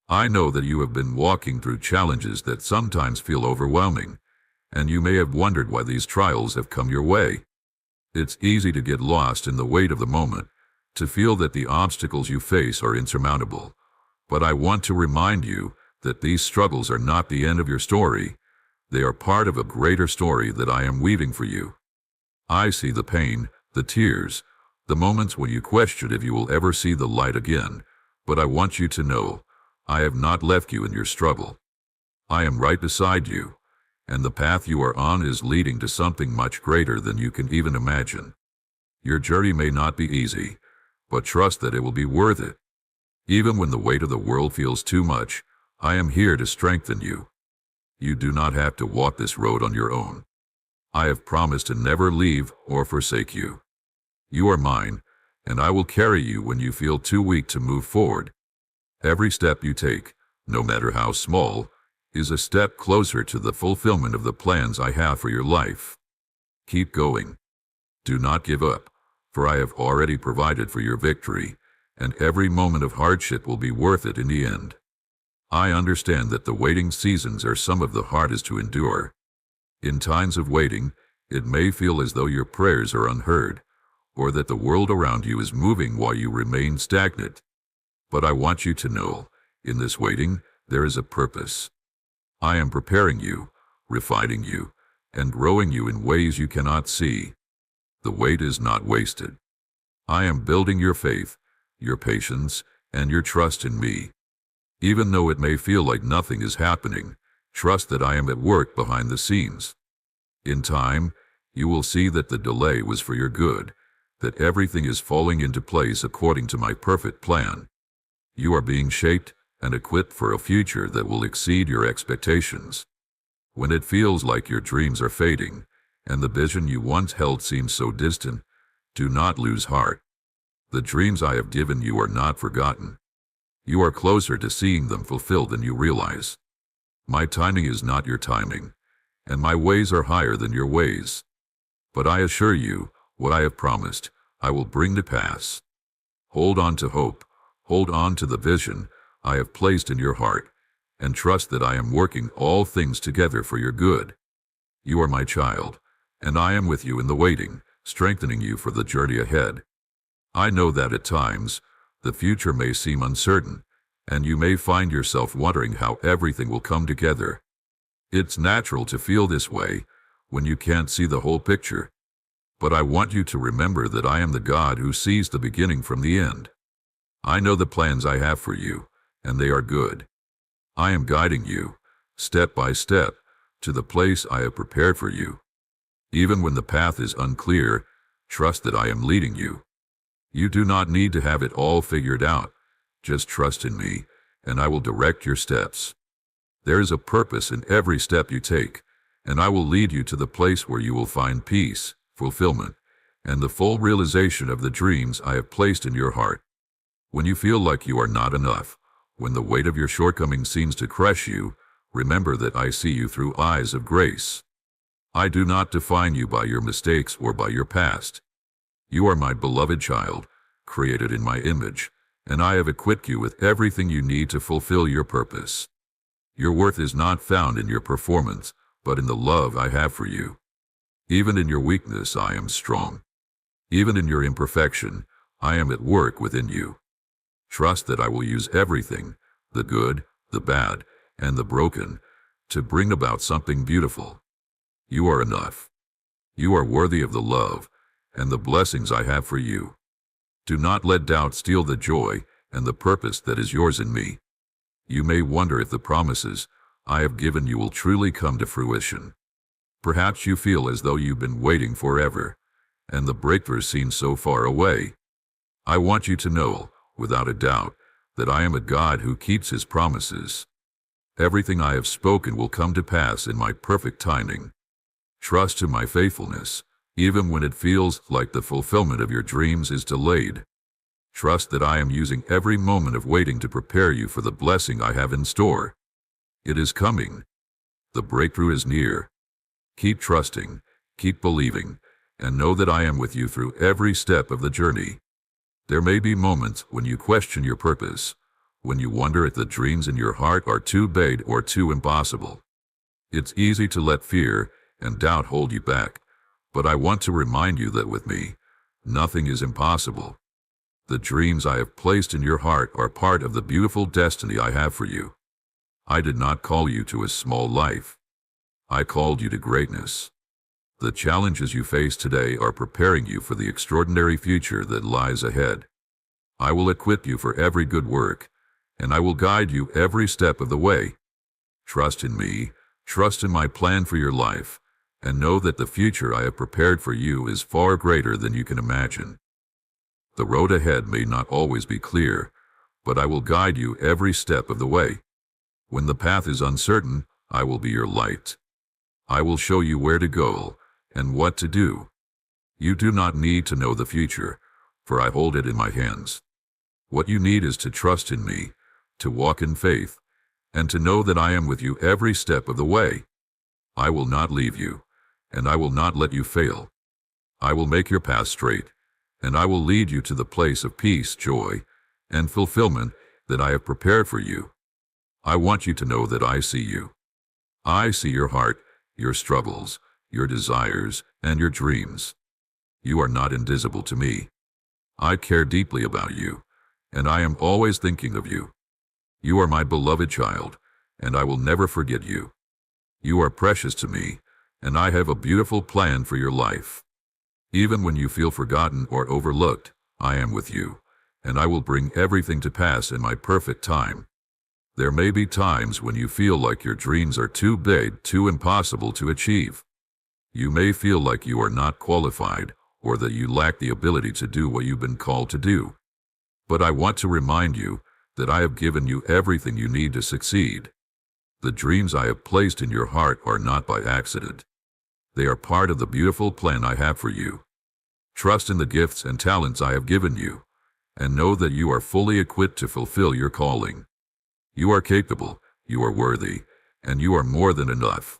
I know that you have been walking through challenges that sometimes feel overwhelming, and you may have wondered why these trials have come your way. It's easy to get lost in the weight of the moment, to feel that the obstacles you face are insurmountable. But I want to remind you that these struggles are not the end of your story. They are part of a greater story that I am weaving for you. I see the pain, the tears, the moments when you question if you will ever see the light again, but I want you to know, I have not left you in your struggle. I am right beside you, and the path you are on is leading to something much greater than you can even imagine. Your journey may not be easy, but trust that it will be worth it. Even when the weight of the world feels too much, I am here to strengthen you. You do not have to walk this road on your own. I have promised to never leave or forsake you. You are mine, and I will carry you when you feel too weak to move forward. Every step you take, no matter how small, is a step closer to the fulfillment of the plans I have for your life. Keep going. Do not give up, for I have already provided for your victory, and every moment of hardship will be worth it in the end. I understand that the waiting seasons are some of the hardest to endure. In times of waiting, it may feel as though your prayers are unheard, or that the world around you is moving while you remain stagnant. But I want you to know, in this waiting, there is a purpose. I am preparing you, refining you, and growing you in ways you cannot see. The wait is not wasted. I am building your faith, your patience, and your trust in me. Even though it may feel like nothing is happening, trust that I am at work behind the scenes. In time, you will see that the delay was for your good, that everything is falling into place according to my perfect plan. You are being shaped and equipped for a future that will exceed your expectations. When it feels like your dreams are fading, and the vision you once held seems so distant, do not lose heart. The dreams I have given you are not forgotten. You are closer to seeing them fulfilled than you realize. My timing is not your timing, and my ways are higher than your ways. But I assure you, what I have promised, I will bring to pass. Hold on to hope, hold on to the vision I have placed in your heart, and trust that I am working all things together for your good. You are my child, and I am with you in the waiting, strengthening you for the journey ahead. I know that at times, the future may seem uncertain, and you may find yourself wondering how everything will come together. It's natural to feel this way when you can't see the whole picture. But I want you to remember that I am the God who sees the beginning from the end. I know the plans I have for you, and they are good. I am guiding you, step by step, to the place I have prepared for you. Even when the path is unclear, trust that I am leading you. You do not need to have it all figured out. Just trust in me, and I will direct your steps. There is a purpose in every step you take, and I will lead you to the place where you will find peace, fulfillment, and the full realization of the dreams I have placed in your heart. When you feel like you are not enough, when the weight of your shortcomings seems to crush you, remember that I see you through eyes of grace. I do not define you by your mistakes or by your past. You are my beloved child, created in my image, and I have equipped you with everything you need to fulfill your purpose. Your worth is not found in your performance, but in the love I have for you. Even in your weakness I am strong. Even in your imperfection, I am at work within you. Trust that I will use everything, the good, the bad, and the broken, to bring about something beautiful. You are enough. You are worthy of the love and the blessings I have for you. Do not let doubt steal the joy and the purpose that is yours in me. You may wonder if the promises I have given you will truly come to fruition. Perhaps you feel as though you've been waiting forever, and the breakthrough seems so far away. I want you to know, without a doubt, that I am a God who keeps his promises. Everything I have spoken will come to pass in my perfect timing. Trust to my faithfulness, even when it feels like the fulfillment of your dreams is delayed. Trust that I am using every moment of waiting to prepare you for the blessing I have in store. It is coming. The breakthrough is near. Keep trusting, keep believing, and know that I am with you through every step of the journey. There may be moments when you question your purpose, when you wonder if the dreams in your heart are too big or too impossible. It's easy to let fear and doubt hold you back, but I want to remind you that with me, nothing is impossible. The dreams I have placed in your heart are part of the beautiful destiny I have for you. I did not call you to a small life. I called you to greatness. The challenges you face today are preparing you for the extraordinary future that lies ahead. I will equip you for every good work, and I will guide you every step of the way. Trust in me, trust in my plan for your life, and know that the future I have prepared for you is far greater than you can imagine. The road ahead may not always be clear, but I will guide you every step of the way. When the path is uncertain, I will be your light. I will show you where to go and what to do. You do not need to know the future, for I hold it in my hands. What you need is to trust in me, to walk in faith, and to know that I am with you every step of the way. I will not leave you, and I will not let you fail. I will make your path straight, and I will lead you to the place of peace, joy, and fulfillment that I have prepared for you. I want you to know that I see you. I see your heart, your struggles, your desires, and your dreams. You are not invisible to me. I care deeply about you, and I am always thinking of you. You are my beloved child, and I will never forget you. You are precious to me, and I have a beautiful plan for your life. Even when you feel forgotten or overlooked, I am with you, and I will bring everything to pass in my perfect time. There may be times when you feel like your dreams are too big, too impossible to achieve. You may feel like you are not qualified, or that you lack the ability to do what you've been called to do. But I want to remind you that I have given you everything you need to succeed. The dreams I have placed in your heart are not by accident. They are part of the beautiful plan I have for you. Trust in the gifts and talents I have given you, and know that you are fully equipped to fulfill your calling. You are capable, you are worthy, and you are more than enough.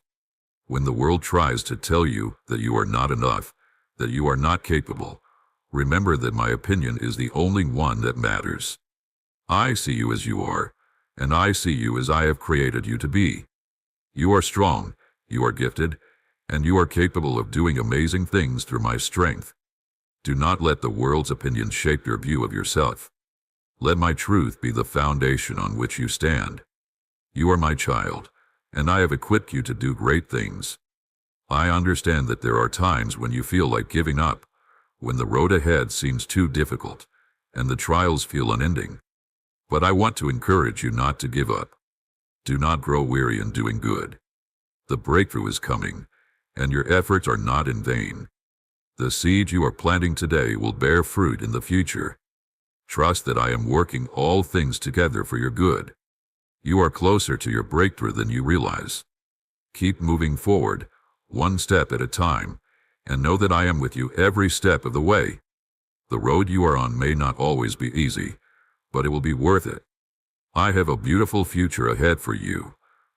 When the world tries to tell you that you are not enough, that you are not capable, remember that my opinion is the only one that matters. I see you as you are, and I see you as I have created you to be. You are strong, you are gifted, and you are capable of doing amazing things through my strength. Do not let the world's opinions shape your view of yourself. Let my truth be the foundation on which you stand. You are my child, and I have equipped you to do great things. I understand that there are times when you feel like giving up, when the road ahead seems too difficult, and the trials feel unending. But I want to encourage you not to give up. Do not grow weary in doing good. The breakthrough is coming, and your efforts are not in vain. The seed you are planting today will bear fruit in the future. Trust that I am working all things together for your good. You are closer to your breakthrough than you realize. Keep moving forward, one step at a time, and know that I am with you every step of the way. The road you are on may not always be easy, but it will be worth it. I have a beautiful future ahead for you,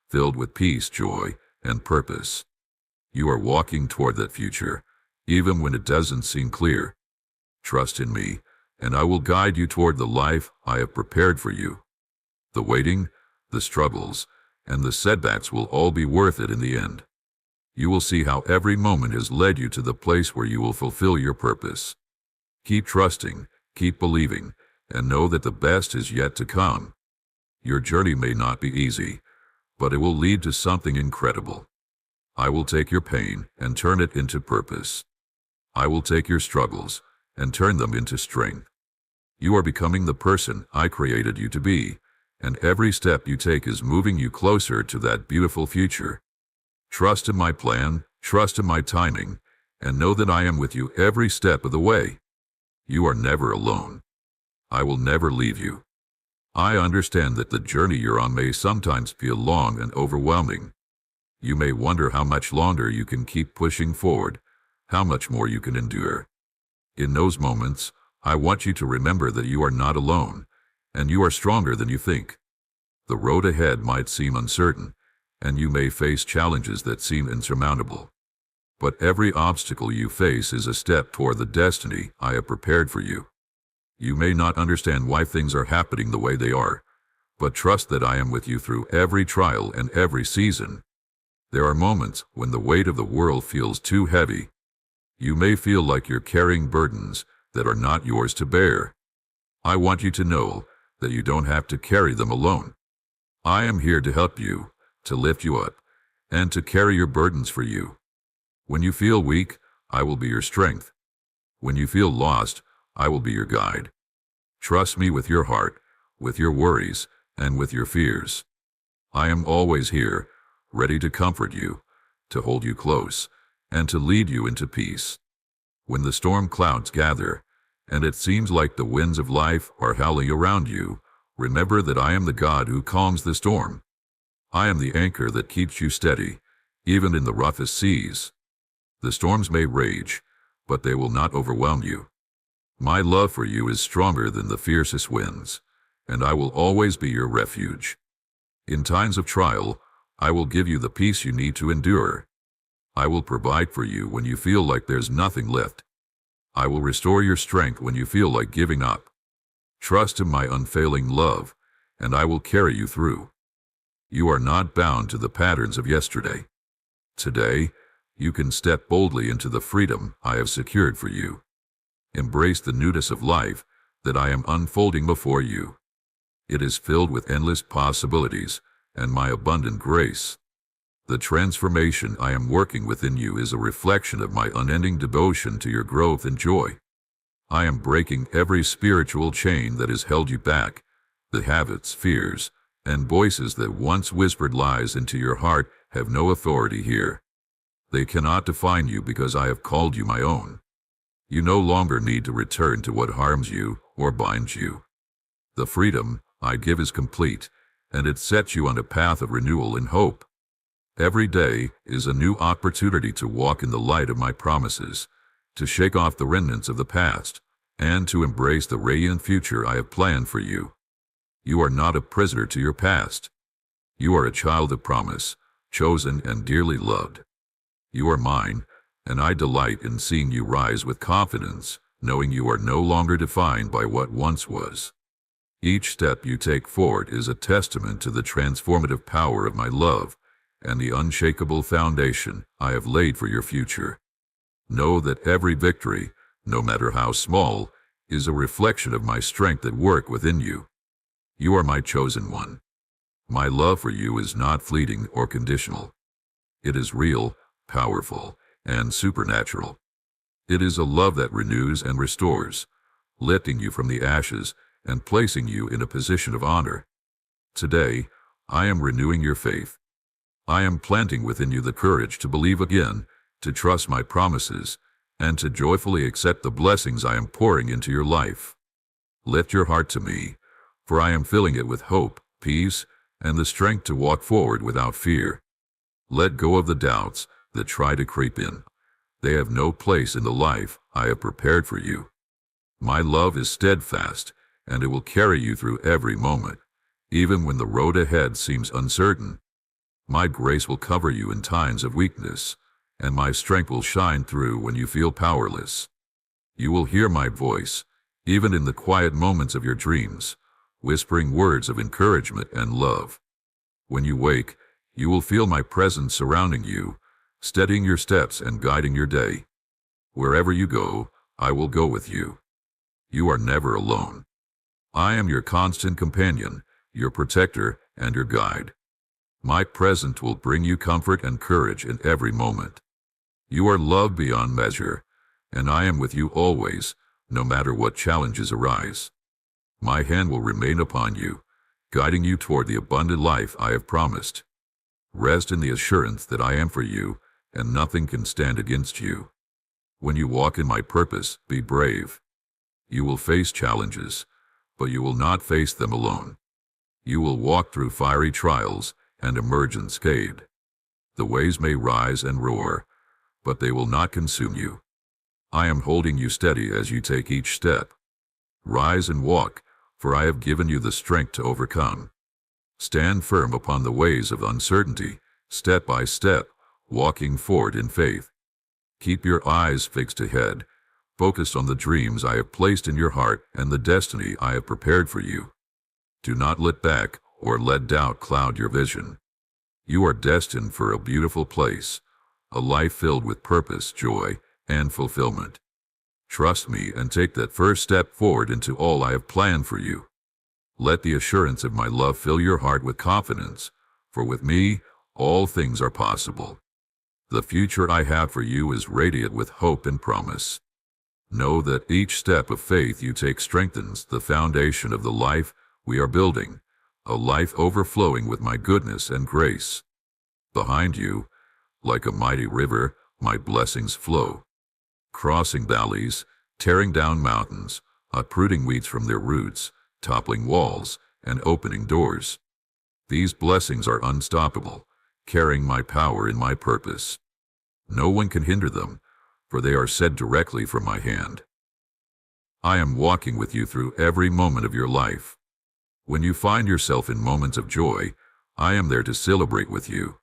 filled with peace, joy, and purpose. You are walking toward that future, even when it doesn't seem clear. Trust in me, and I will guide you toward the life I have prepared for you. The waiting, the struggles, and the setbacks will all be worth it in the end. You will see how every moment has led you to the place where you will fulfill your purpose. Keep trusting, keep believing, and know that the best is yet to come. Your journey may not be easy, but it will lead to something incredible. I will take your pain and turn it into purpose. I will take your struggles and turn them into strength. You are becoming the person I created you to be, and every step you take is moving you closer to that beautiful future. Trust in my plan, trust in my timing, and know that I am with you every step of the way. You are never alone. I will never leave you. I understand that the journey you're on may sometimes feel long and overwhelming. You may wonder how much longer you can keep pushing forward, how much more you can endure. In those moments, I want you to remember that you are not alone, and you are stronger than you think. The road ahead might seem uncertain, and you may face challenges that seem insurmountable. But every obstacle you face is a step toward the destiny I have prepared for you. You may not understand why things are happening the way they are, But trust that I am with you through every trial and every season. There are moments when the weight of the world feels too heavy. You may feel like you're carrying burdens that are not yours to bear. I want you to know that you don't have to carry them alone. I am here to help you, to lift you up, and to carry your burdens for you. When you feel weak, I will be your strength. When you feel lost, I will be your guide. Trust me with your heart, with your worries, and with your fears. I am always here, ready to comfort you, to hold you close, and to lead you into peace. When the storm clouds gather, and it seems like the winds of life are howling around you, remember that I am the God who calms the storm. I am the anchor that keeps you steady, even in the roughest seas. The storms may rage, but they will not overwhelm you. My love for you is stronger than the fiercest winds, and I will always be your refuge. In times of trial, I will give you the peace you need to endure. I will provide for you when you feel like there's nothing left. I will restore your strength when you feel like giving up. Trust in my unfailing love, and I will carry you through. You are not bound to the patterns of yesterday. Today, you can step boldly into the freedom I have secured for you. Embrace the newness of life that I am unfolding before you. It is filled with endless possibilities and my abundant grace. The transformation I am working within you is a reflection of my unending devotion to your growth and joy. I am breaking every spiritual chain that has held you back, the habits, fears, and voices that once whispered lies into your heart have no authority here. They cannot define you because I have called you my own. You no longer need to return to what harms you or binds you. The freedom I give is complete, and it sets you on a path of renewal and hope. Every day is a new opportunity to walk in the light of my promises, to shake off the remnants of the past, and to embrace the radiant future I have planned for you. You are not a prisoner to your past. You are a child of promise, chosen and dearly loved. You are mine, and I delight in seeing you rise with confidence, knowing you are no longer defined by what once was. Each step you take forward is a testament to the transformative power of my love and the unshakable foundation I have laid for your future. Know that every victory, no matter how small, is a reflection of my strength at work within you. You are my chosen one. My love for you is not fleeting or conditional. It is real, powerful, and supernatural. It is a love that renews and restores, lifting you from the ashes and placing you in a position of honor. Today, I am renewing your faith. I am planting within you the courage to believe again, to trust my promises, and to joyfully accept the blessings I am pouring into your life. Lift your heart to me, for I am filling it with hope, peace, and the strength to walk forward without fear. Let go of the doubts that try to creep in. They have no place in the life I have prepared for you. My love is steadfast, and it will carry you through every moment, even when the road ahead seems uncertain. My grace will cover you in times of weakness, and my strength will shine through when you feel powerless. You will hear my voice, even in the quiet moments of your dreams, whispering words of encouragement and love. When you wake, you will feel my presence surrounding you, steadying your steps and guiding your day. Wherever you go, I will go with you. You are never alone. I am your constant companion, your protector, and your guide. My presence will bring you comfort and courage in every moment. You are loved beyond measure, and I am with you always, no matter what challenges arise. My hand will remain upon you, guiding you toward the abundant life I have promised. Rest in the assurance that I am for you, and nothing can stand against you. When you walk in my purpose, be brave. You will face challenges, but you will not face them alone. You will walk through fiery trials and emerge unscathed. The waves may rise and roar, but they will not consume you. I am holding you steady as you take each step. Rise and walk, for I have given you the strength to overcome. Stand firm upon the ways of uncertainty, step by step, walking forward in faith. Keep your eyes fixed ahead, focused on the dreams I have placed in your heart and the destiny I have prepared for you. Do not look back or let doubt cloud your vision. You are destined for a beautiful place, a life filled with purpose, joy, and fulfillment. Trust me and take that first step forward into all I have planned for you. Let the assurance of my love fill your heart with confidence, for with me, all things are possible. The future I have for you is radiant with hope and promise. Know that each step of faith you take strengthens the foundation of the life we are building, a life overflowing with my goodness and grace. Behind you, like a mighty river, my blessings flow, crossing valleys, tearing down mountains, uprooting weeds from their roots, toppling walls, and opening doors. These blessings are unstoppable, carrying my power and my purpose. No one can hinder them, for they are said directly from my hand. I am walking with you through every moment of your life. When you find yourself in moments of joy, I am there to celebrate with you.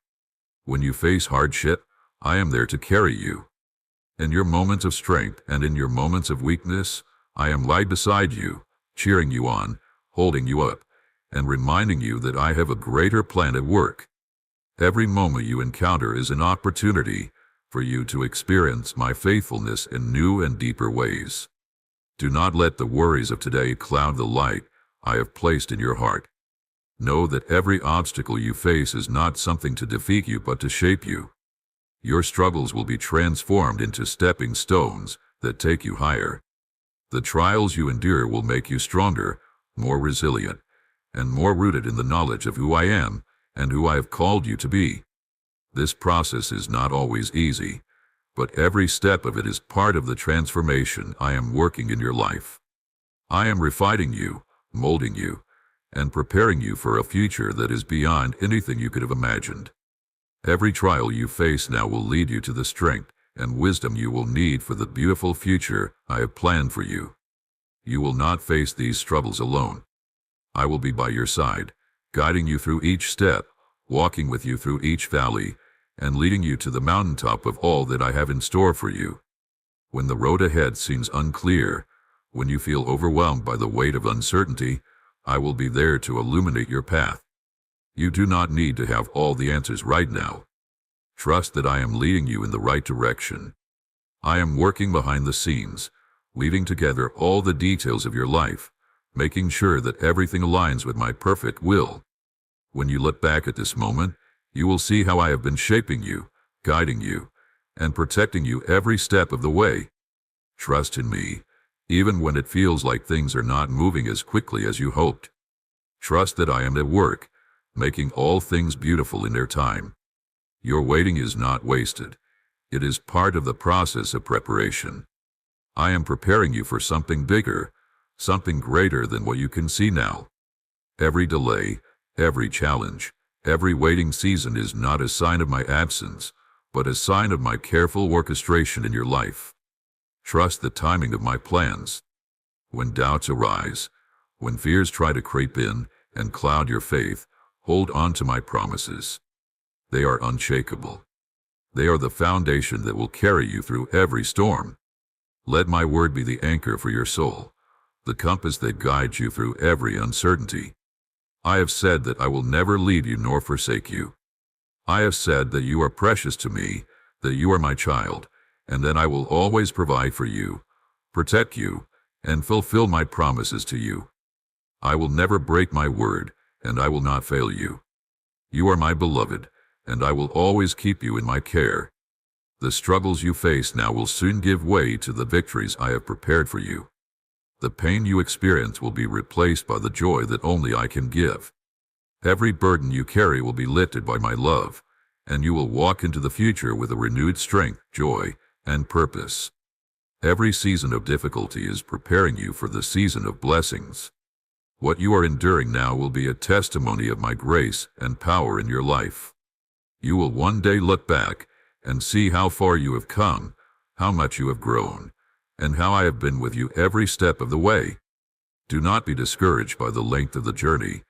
When you face hardship, I am there to carry you. In your moments of strength and in your moments of weakness, I am right beside you, cheering you on, holding you up, and reminding you that I have a greater plan at work. Every moment you encounter is an opportunity for you to experience my faithfulness in new and deeper ways. Do not let the worries of today cloud the light I have placed in your heart. Know that every obstacle you face is not something to defeat you but to shape you. Your struggles will be transformed into stepping stones that take you higher. The trials you endure will make you stronger, more resilient, and more rooted in the knowledge of who I am and who I have called you to be. This process is not always easy, but every step of it is part of the transformation I am working in your life. I am refining you, molding you, and preparing you for a future that is beyond anything you could have imagined. Every trial you face now will lead you to the strength and wisdom you will need for the beautiful future I have planned for you. You will not face these struggles alone. I will be by your side, guiding you through each step, walking with you through each valley, and leading you to the mountaintop of all that I have in store for you. When the road ahead seems unclear, when you feel overwhelmed by the weight of uncertainty, I will be there to illuminate your path. You do not need to have all the answers right now. Trust that I am leading you in the right direction. I am working behind the scenes, weaving together all the details of your life, making sure that everything aligns with my perfect will. When you look back at this moment, you will see how I have been shaping you, guiding you, and protecting you every step of the way. Trust in me, even when it feels like things are not moving as quickly as you hoped. Trust that I am at work, making all things beautiful in their time. Your waiting is not wasted. It is part of the process of preparation. I am preparing you for something bigger, something greater than what you can see now. Every delay, every challenge, every waiting season is not a sign of my absence, but a sign of my careful orchestration in your life. Trust the timing of my plans. When doubts arise, when fears try to creep in and cloud your faith, hold on to my promises. They are unshakable. They are the foundation that will carry you through every storm. Let my word be the anchor for your soul, the compass that guides you through every uncertainty. I have said that I will never leave you nor forsake you. I have said that you are precious to me, that you are my child, and that I will always provide for you, protect you, and fulfill my promises to you. I will never break my word, and I will not fail you. You are my beloved, and I will always keep you in my care. The struggles you face now will soon give way to the victories I have prepared for you. The pain you experience will be replaced by the joy that only I can give. Every burden you carry will be lifted by my love, and you will walk into the future with a renewed strength, joy, and purpose. Every season of difficulty is preparing you for the season of blessings. What you are enduring now will be a testimony of my grace and power in your life. You will one day look back and see how far you have come, how much you have grown, and how I have been with you every step of the way. Do not be discouraged by the length of the journey,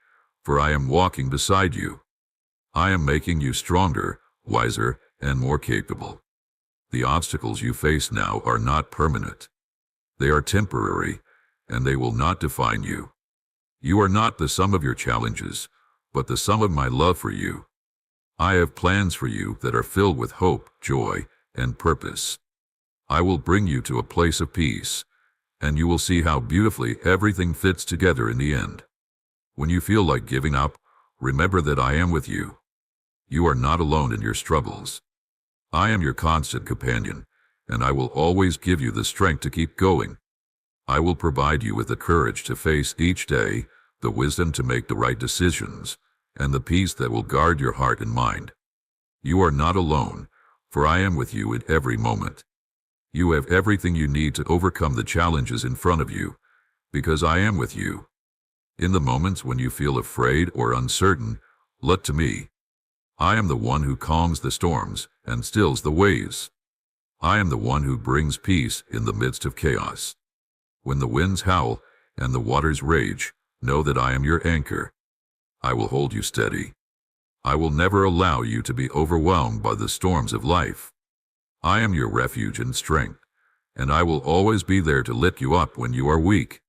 for I am walking beside you. I am making you stronger, wiser, and more capable. The obstacles you face now are not permanent. They are temporary, and they will not define you. You are not the sum of your challenges, but the sum of my love for you. I have plans for you that are filled with hope, joy, and purpose. I will bring you to a place of peace, and you will see how beautifully everything fits together in the end. When you feel like giving up, remember that I am with you. You are not alone in your struggles. I am your constant companion, and I will always give you the strength to keep going. I will provide you with the courage to face each day, the wisdom to make the right decisions, and the peace that will guard your heart and mind. You are not alone, for I am with you at every moment. You have everything you need to overcome the challenges in front of you, because I am with you. In the moments when you feel afraid or uncertain, look to me. I am the one who calms the storms and stills the waves. I am the one who brings peace in the midst of chaos. When the winds howl and the waters rage, know that I am your anchor. I will hold you steady. I will never allow you to be overwhelmed by the storms of life. I am your refuge and strength, and I will always be there to lift you up when you are weak.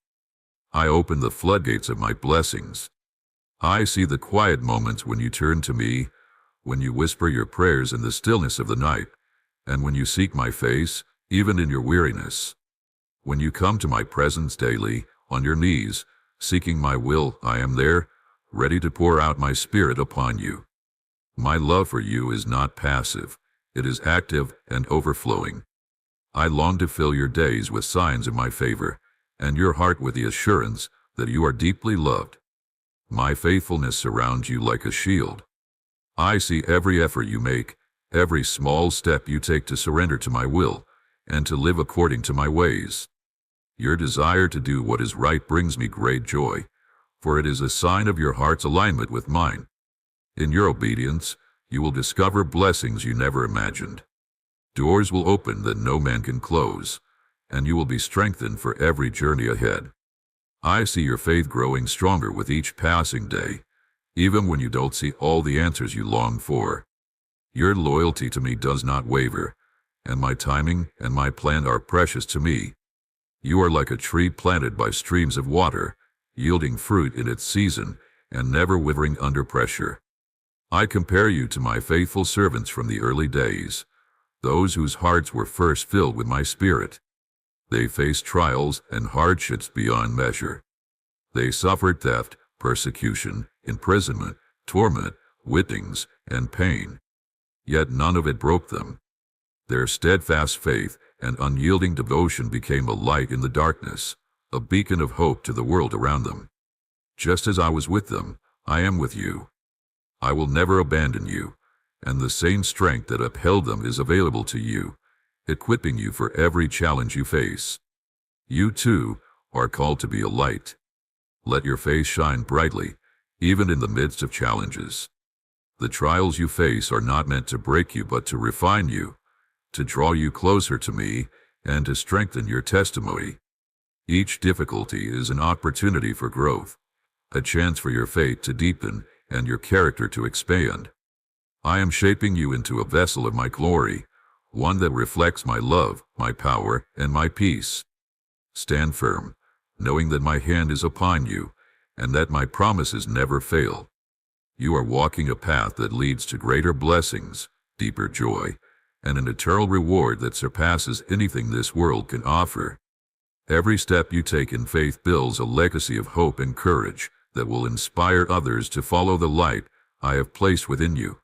I open the floodgates of my blessings. I see the quiet moments when you turn to me, when you whisper your prayers in the stillness of the night, and when you seek my face, even in your weariness. When you come to my presence daily, on your knees, seeking my will, I am there, ready to pour out my spirit upon you. My love for you is not passive, it is active and overflowing. I long to fill your days with signs of my favor, and your heart with the assurance that you are deeply loved. My faithfulness surrounds you like a shield. I see every effort you make, every small step you take to surrender to my will, and to live according to my ways. Your desire to do what is right brings me great joy, for it is a sign of your heart's alignment with mine. In your obedience, you will discover blessings you never imagined. Doors will open that no man can close, and you will be strengthened for every journey ahead. I see your faith growing stronger with each passing day, even when you don't see all the answers you long for. Your loyalty to me does not waver, and my timing and my plan are precious to me. You are like a tree planted by streams of water, yielding fruit in its season and never withering under pressure. I compare you to my faithful servants from the early days, those whose hearts were first filled with my spirit. They faced trials and hardships beyond measure. They suffered theft, persecution, imprisonment, torment, whippings, and pain. Yet none of it broke them. Their steadfast faith and unyielding devotion became a light in the darkness, a beacon of hope to the world around them. Just as I was with them, I am with you. I will never abandon you, and the same strength that upheld them is available to you, equipping you for every challenge you face. You, too, are called to be a light. Let your face shine brightly, even in the midst of challenges. The trials you face are not meant to break you but to refine you, to draw you closer to me, and to strengthen your testimony. Each difficulty is an opportunity for growth, a chance for your faith to deepen and your character to expand. I am shaping you into a vessel of my glory, one that reflects my love, my power, and my peace. Stand firm, knowing that my hand is upon you, and that my promises never fail. You are walking a path that leads to greater blessings, deeper joy, and an eternal reward that surpasses anything this world can offer. Every step you take in faith builds a legacy of hope and courage that will inspire others to follow the light I have placed within you.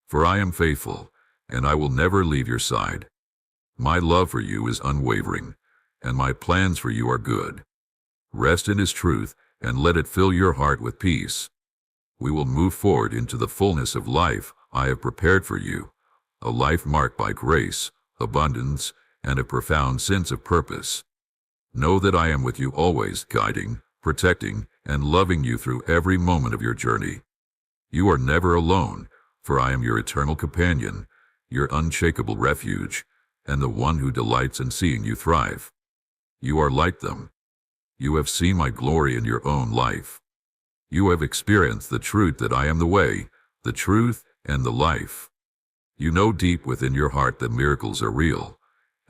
For I am faithful, and I will never leave your side. My love for you is unwavering, and my plans for you are good. Rest in His truth, and let it fill your heart with peace. We will move forward into the fullness of life I have prepared for you, a life marked by grace, abundance, and a profound sense of purpose. Know that I am with you always, guiding, protecting, and loving you through every moment of your journey. You are never alone, for I am your eternal companion, your unshakable refuge, and the one who delights in seeing you thrive. You are like them. You have seen my glory in your own life. You have experienced the truth that I am the way, the truth, and the life. You know deep within your heart that miracles are real,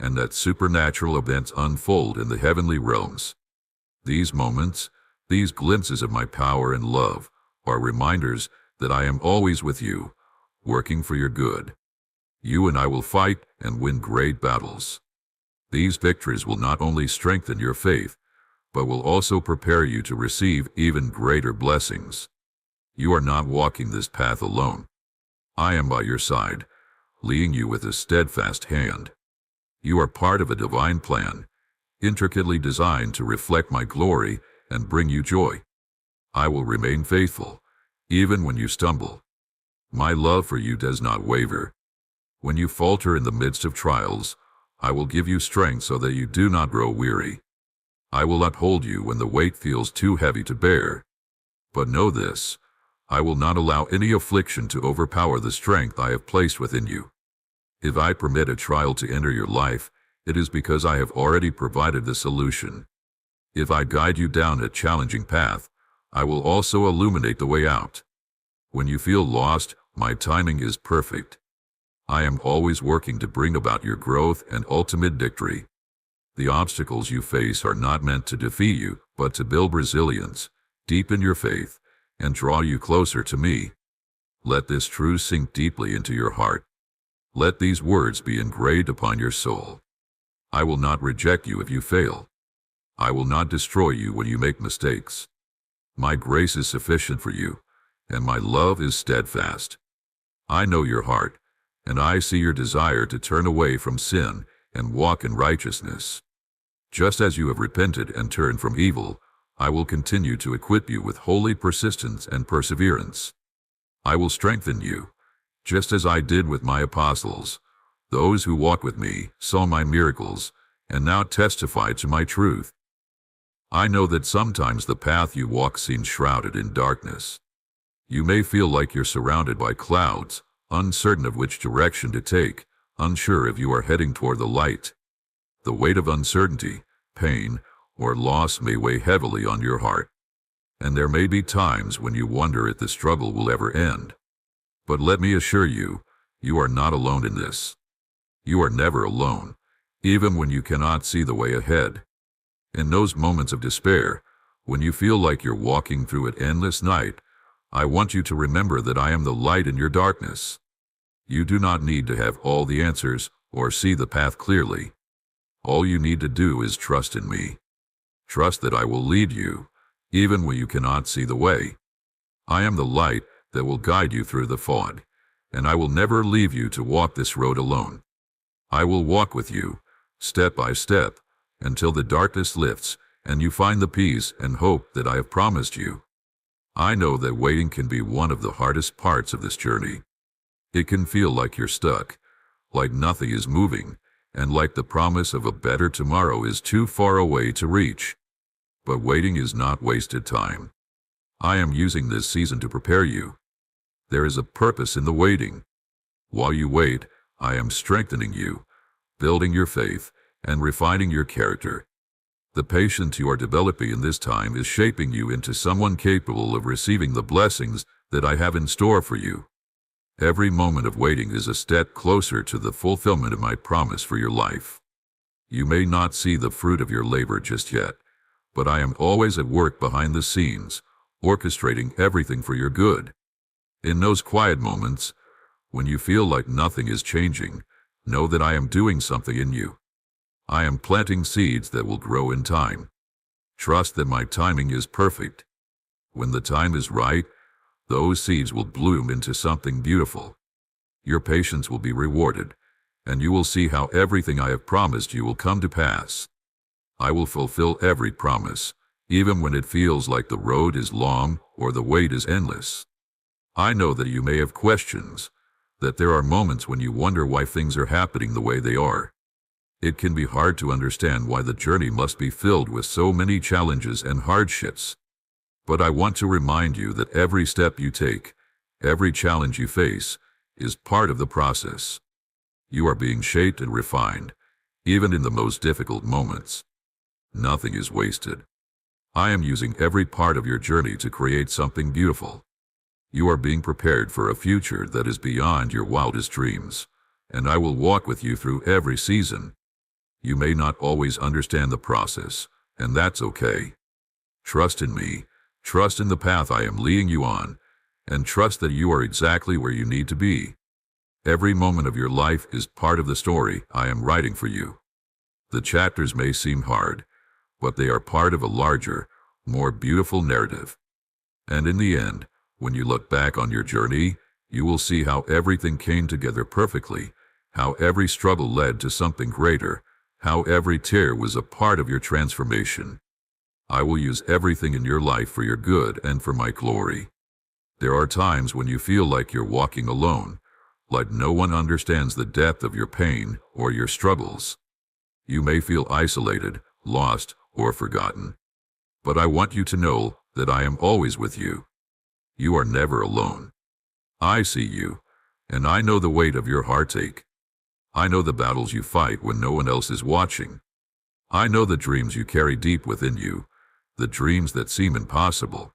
and that supernatural events unfold in the heavenly realms. These moments, these glimpses of my power and love, are reminders that I am always with you, working for your good. You and I will fight and win great battles. These victories will not only strengthen your faith, but will also prepare you to receive even greater blessings. You are not walking this path alone. I am by your side, leading you with a steadfast hand. You are part of a divine plan, intricately designed to reflect my glory and bring you joy. I will remain faithful, even when you stumble. My love for you does not waver. When you falter in the midst of trials, I will give you strength so that you do not grow weary. I will uphold you when the weight feels too heavy to bear. But know this, I will not allow any affliction to overpower the strength I have placed within you. If I permit a trial to enter your life, it is because I have already provided the solution. If I guide you down a challenging path, I will also illuminate the way out. When you feel lost, my timing is perfect. I am always working to bring about your growth and ultimate victory. The obstacles you face are not meant to defeat you, but to build resilience, deepen your faith, and draw you closer to me. Let this truth sink deeply into your heart. Let these words be engraved upon your soul. I will not reject you if you fail. I will not destroy you when you make mistakes. My grace is sufficient for you, and my love is steadfast. I know your heart, and I see your desire to turn away from sin and walk in righteousness. Just as you have repented and turned from evil, I will continue to equip you with holy persistence and perseverance. I will strengthen you, just as I did with my apostles. Those who walked with me saw my miracles and now testify to my truth. I know that sometimes the path you walk seems shrouded in darkness. You may feel like you're surrounded by clouds, uncertain of which direction to take, unsure if you are heading toward the light. The weight of uncertainty, pain, or loss may weigh heavily on your heart, and there may be times when you wonder if the struggle will ever end. But let me assure you, you are not alone in this. You are never alone, even when you cannot see the way ahead. In those moments of despair, when you feel like you're walking through an endless night, I want you to remember that I am the light in your darkness. You do not need to have all the answers or see the path clearly. All you need to do is trust in me. Trust that I will lead you, even when you cannot see the way. I am the light that will guide you through the fog, and I will never leave you to walk this road alone. I will walk with you, step by step, until the darkness lifts and you find the peace and hope that I have promised you. I know that waiting can be one of the hardest parts of this journey. It can feel like you're stuck, like nothing is moving, and like the promise of a better tomorrow is too far away to reach. But waiting is not wasted time. I am using this season to prepare you. There is a purpose in the waiting. While you wait, I am strengthening you, building your faith, and refining your character. The patience you are developing in this time is shaping you into someone capable of receiving the blessings that I have in store for you. Every moment of waiting is a step closer to the fulfillment of my promise for your life. You may not see the fruit of your labor just yet, but I am always at work behind the scenes, orchestrating everything for your good. In those quiet moments, when you feel like nothing is changing, know that I am doing something in you. I am planting seeds that will grow in time. Trust that my timing is perfect. When the time is right, those seeds will bloom into something beautiful. Your patience will be rewarded, and you will see how everything I have promised you will come to pass. I will fulfill every promise, even when it feels like the road is long or the wait is endless. I know that you may have questions, that there are moments when you wonder why things are happening the way they are. It can be hard to understand why the journey must be filled with so many challenges and hardships. But I want to remind you that every step you take, every challenge you face, is part of the process. You are being shaped and refined, even in the most difficult moments. Nothing is wasted. I am using every part of your journey to create something beautiful. You are being prepared for a future that is beyond your wildest dreams, and I will walk with you through every season. You may not always understand the process, and that's okay. Trust in me, Trust in the path I am leading you on, and trust that you are exactly where you need to be. Every moment of your life is part of the story I am writing for you. The chapters may seem hard, but they are part of a larger, more beautiful narrative. And in the end, when you look back on your journey, you will see how everything came together perfectly, how every struggle led to something greater, how every tear was a part of your transformation. I will use everything in your life for your good and for my glory. There are times when you feel like you're walking alone, like no one understands the depth of your pain or your struggles. You may feel isolated, lost, or forgotten. But I want you to know that I am always with you. You are never alone. I see you, and I know the weight of your heartache. I know the battles you fight when no one else is watching. I know the dreams you carry deep within you, the dreams that seem impossible.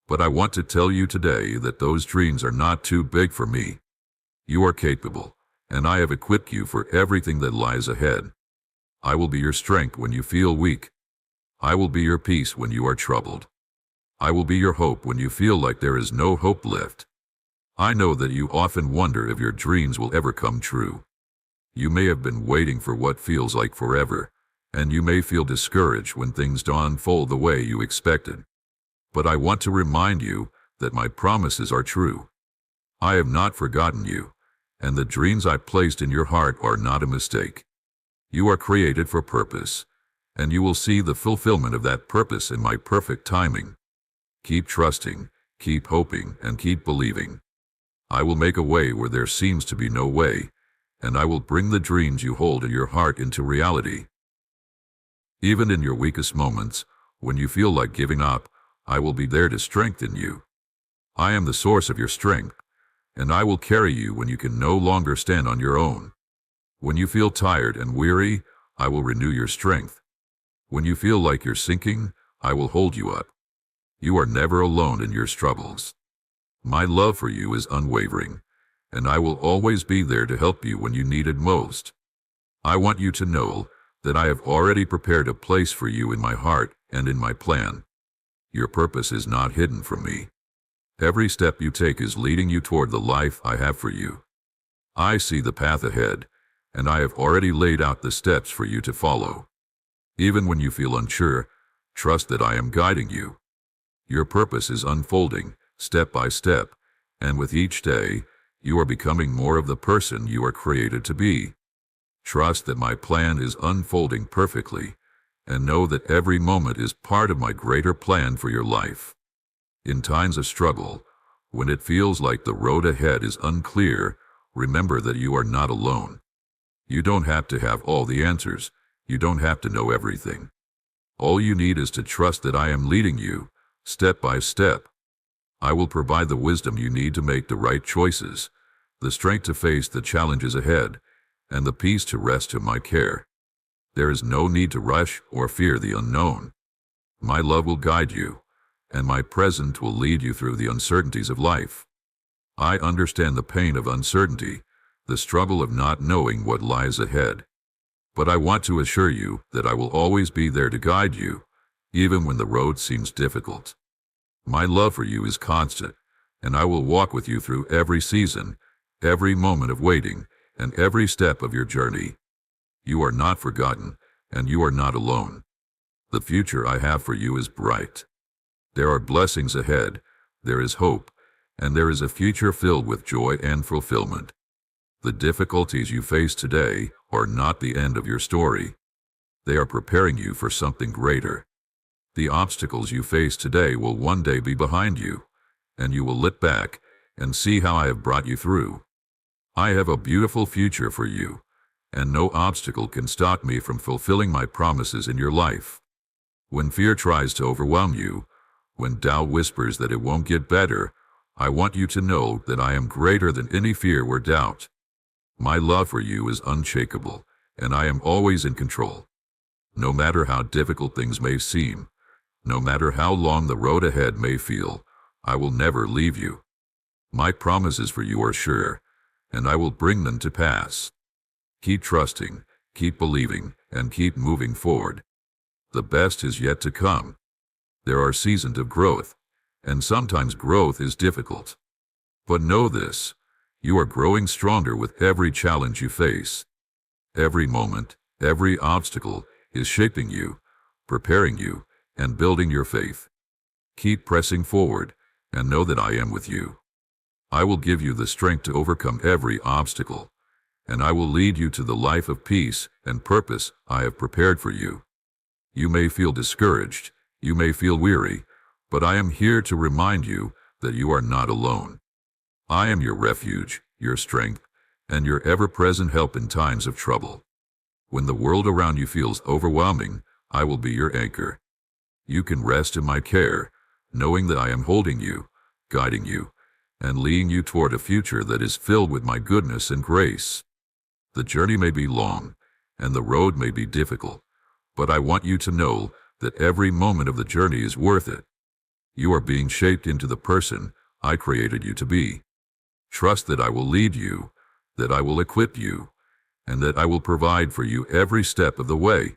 But I want to tell you today that those dreams are not too big for me. You are capable, and I have equipped you for everything that lies ahead. I will be your strength when you feel weak. I will be your peace when you are troubled. I will be your hope when you feel like there is no hope left. I know that you often wonder if your dreams will ever come true. You may have been waiting for what feels like forever, and you may feel discouraged when things don't unfold the way you expected. But I want to remind you that my promises are true. I have not forgotten you, and the dreams I placed in your heart are not a mistake. You are created for purpose, and you will see the fulfillment of that purpose in my perfect timing. Keep trusting, keep hoping, and keep believing. I will make a way where there seems to be no way, and I will bring the dreams you hold in your heart into reality. Even in your weakest moments, when you feel like giving up, I will be there to strengthen you. I am the source of your strength, and I will carry you when you can no longer stand on your own. When you feel tired and weary, I will renew your strength. When you feel like you're sinking, I will hold you up. You are never alone in your struggles. My love for you is unwavering, and I will always be there to help you when you need it most. I want you to know that I have already prepared a place for you in my heart and in my plan. Your purpose is not hidden from me. Every step you take is leading you toward the life I have for you. I see the path ahead, and I have already laid out the steps for you to follow. Even when you feel unsure, trust that I am guiding you. Your purpose is unfolding, step by step, and with each day, you are becoming more of the person you are created to be. Trust that my plan is unfolding perfectly, and know that every moment is part of my greater plan for your life. In times of struggle, when it feels like the road ahead is unclear, remember that you are not alone. You don't have to have all the answers. You don't have to know everything. All you need is to trust that I am leading you, step by step. I will provide the wisdom you need to make the right choices, the strength to face the challenges ahead, and the peace to rest in my care. There is no need to rush or fear the unknown. My love will guide you, and my presence will lead you through the uncertainties of life. I understand the pain of uncertainty, the struggle of not knowing what lies ahead. But I want to assure you that I will always be there to guide you, even when the road seems difficult. My love for you is constant, and I will walk with you through every season, every moment of waiting, and every step of your journey. You are not forgotten, and you are not alone. The future I have for you is bright. There are blessings ahead, there is hope, and there is a future filled with joy and fulfillment. The difficulties you face today are not the end of your story. They are preparing you for something greater. The obstacles you face today will one day be behind you, and you will look back and see how I have brought you through. I have a beautiful future for you, and no obstacle can stop me from fulfilling my promises in your life. When fear tries to overwhelm you, when doubt whispers that it won't get better, I want you to know that I am greater than any fear or doubt. My love for you is unshakable, and I am always in control. No matter how difficult things may seem, no matter how long the road ahead may feel, I will never leave you. My promises for you are sure, and I will bring them to pass. Keep trusting, keep believing, and keep moving forward. The best is yet to come. There are seasons of growth, and sometimes growth is difficult. But know this, you are growing stronger with every challenge you face. Every moment, every obstacle is shaping you, preparing you, and building your faith. Keep pressing forward, and know that I am with you. I will give you the strength to overcome every obstacle, and I will lead you to the life of peace and purpose I have prepared for you. You may feel discouraged, you may feel weary, but I am here to remind you that you are not alone. I am your refuge, your strength, and your ever-present help in times of trouble. When the world around you feels overwhelming, I will be your anchor. You can rest in my care, knowing that I am holding you, guiding you, and leading you toward a future that is filled with my goodness and grace. The journey may be long, and the road may be difficult, but I want you to know that every moment of the journey is worth it. You are being shaped into the person I created you to be. Trust that I will lead you, that I will equip you, and that I will provide for you every step of the way.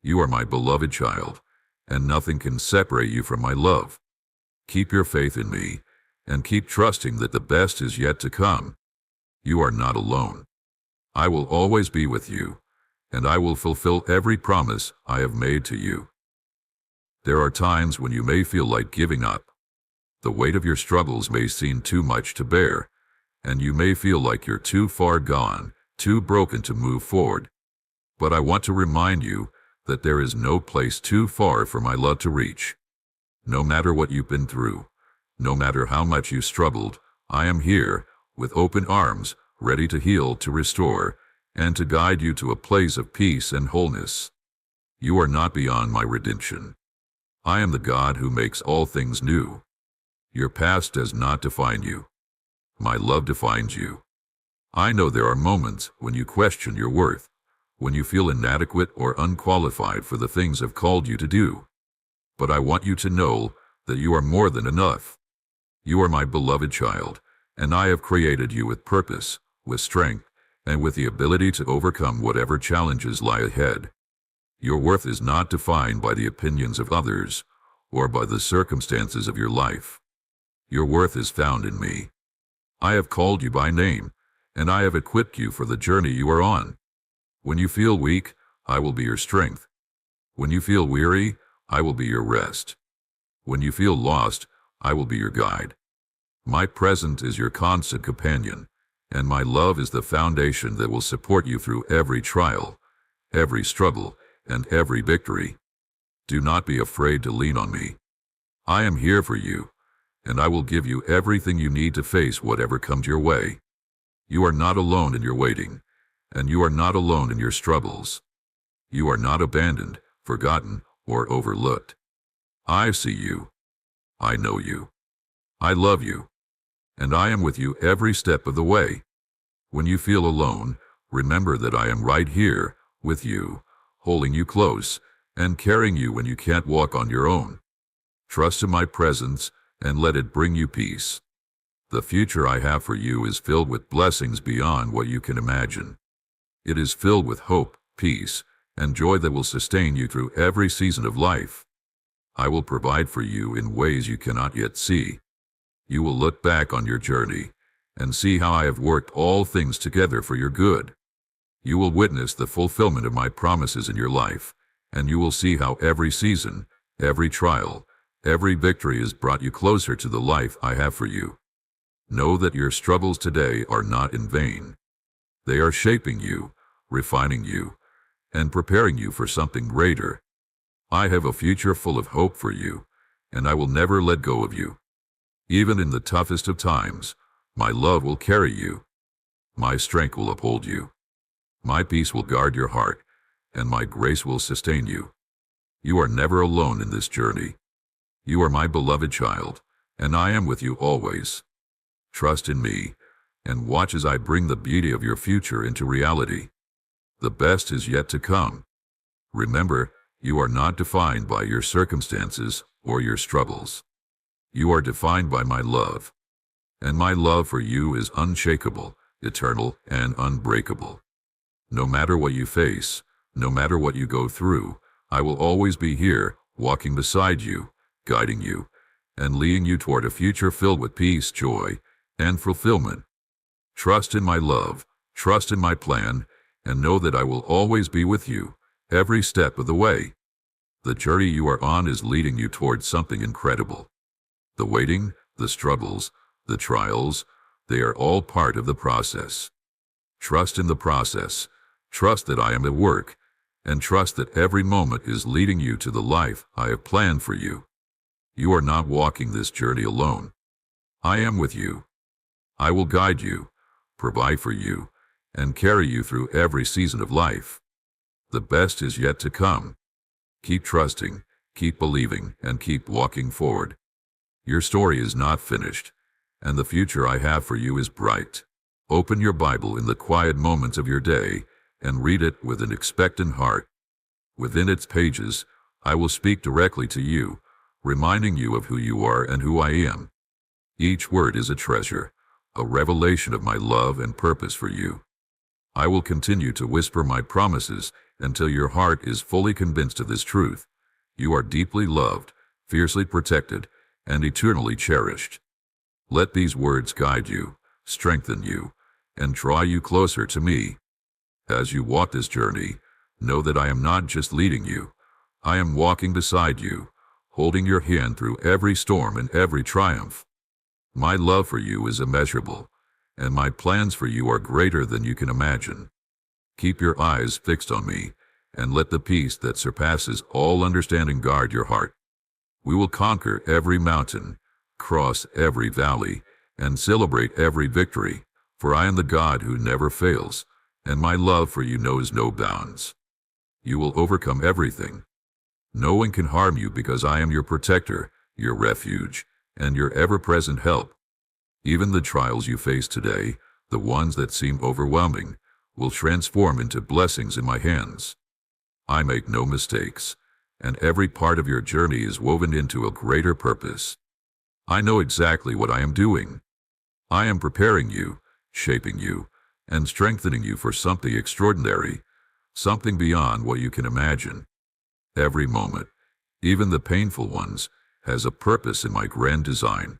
You are my beloved child, and nothing can separate you from my love. Keep your faith in me, and keep trusting that the best is yet to come. You are not alone. I will always be with you, and I will fulfill every promise I have made to you. There are times when you may feel like giving up. The weight of your struggles may seem too much to bear, and you may feel like you're too far gone, too broken to move forward. But I want to remind you that there is no place too far for my love to reach. No matter what you've been through, no matter how much you struggled, I am here, with open arms, ready to heal, to restore, and to guide you to a place of peace and wholeness. You are not beyond my redemption. I am the God who makes all things new. Your past does not define you. My love defines you. I know there are moments when you question your worth, when you feel inadequate or unqualified for the things I've called you to do. But I want you to know that you are more than enough. You are my beloved child, and I have created you with purpose, with strength, and with the ability to overcome whatever challenges lie ahead. Your worth is not defined by the opinions of others or by the circumstances of your life. Your worth is found in me. I have called you by name, and I have equipped you for the journey you are on. When you feel weak, I will be your strength. When you feel weary, I will be your rest. When you feel lost, I will be your guide. My presence is your constant companion, and my love is the foundation that will support you through every trial, every struggle, and every victory. Do not be afraid to lean on me. I am here for you, and I will give you everything you need to face whatever comes your way. You are not alone in your waiting, and you are not alone in your struggles. You are not abandoned, forgotten, or overlooked. I see you. I know you. I love you, and I am with you every step of the way. When you feel alone, remember that I am right here with you, holding you close and carrying you when you can't walk on your own. Trust in my presence and let it bring you peace. The future I have for you is filled with blessings beyond what you can imagine. It is filled with hope, peace, and joy that will sustain you through every season of life. I will provide for you in ways you cannot yet see. You will look back on your journey and see how I have worked all things together for your good. You will witness the fulfillment of my promises in your life, and you will see how every season, every trial, every victory has brought you closer to the life I have for you. Know that your struggles today are not in vain. They are shaping you, refining you, and preparing you for something greater. I have a future full of hope for you, and I will never let go of you. Even in the toughest of times, my love will carry you. My strength will uphold you. My peace will guard your heart, and my grace will sustain you. You are never alone in this journey. You are my beloved child, and I am with you always. Trust in me, and watch as I bring the beauty of your future into reality. The best is yet to come. Remember, you are not defined by your circumstances or your struggles. You are defined by my love, and my love for you is unshakable, eternal, and unbreakable. No matter what you face, no matter what you go through, I will always be here, walking beside you, guiding you, and leading you toward a future filled with peace, joy, and fulfillment. Trust in my love, trust in my plan, and know that I will always be with you, every step of the way. The journey you are on is leading you towards something incredible. The waiting, the struggles, the trials, they are all part of the process. Trust in the process, trust that I am at work, and trust that every moment is leading you to the life I have planned for you. You are not walking this journey alone. I am with you. I will guide you, provide for you, and carry you through every season of life. The best is yet to come. Keep trusting, keep believing, and keep walking forward. Your story is not finished, and the future I have for you is bright. Open your Bible in the quiet moments of your day and read it with an expectant heart. Within its pages, I will speak directly to you, reminding you of who you are and who I am. Each word is a treasure, a revelation of my love and purpose for you. I will continue to whisper my promises until your heart is fully convinced of this truth. You are deeply loved, fiercely protected, and eternally cherished. Let these words guide you, strengthen you, and draw you closer to me. As you walk this journey, know that I am not just leading you. I am walking beside you, holding your hand through every storm and every triumph. My love for you is immeasurable, and my plans for you are greater than you can imagine. Keep your eyes fixed on me, and let the peace that surpasses all understanding guard your heart. We will conquer every mountain, cross every valley, and celebrate every victory, for I am the God who never fails, and my love for you knows no bounds. You will overcome everything. No one can harm you because I am your protector, your refuge, and your ever-present help. Even the trials you face today, the ones that seem overwhelming, will transform into blessings in my hands. I make no mistakes, and every part of your journey is woven into a greater purpose. I know exactly what I am doing. I am preparing you, shaping you, and strengthening you for something extraordinary, something beyond what you can imagine. Every moment, even the painful ones, has a purpose in my grand design.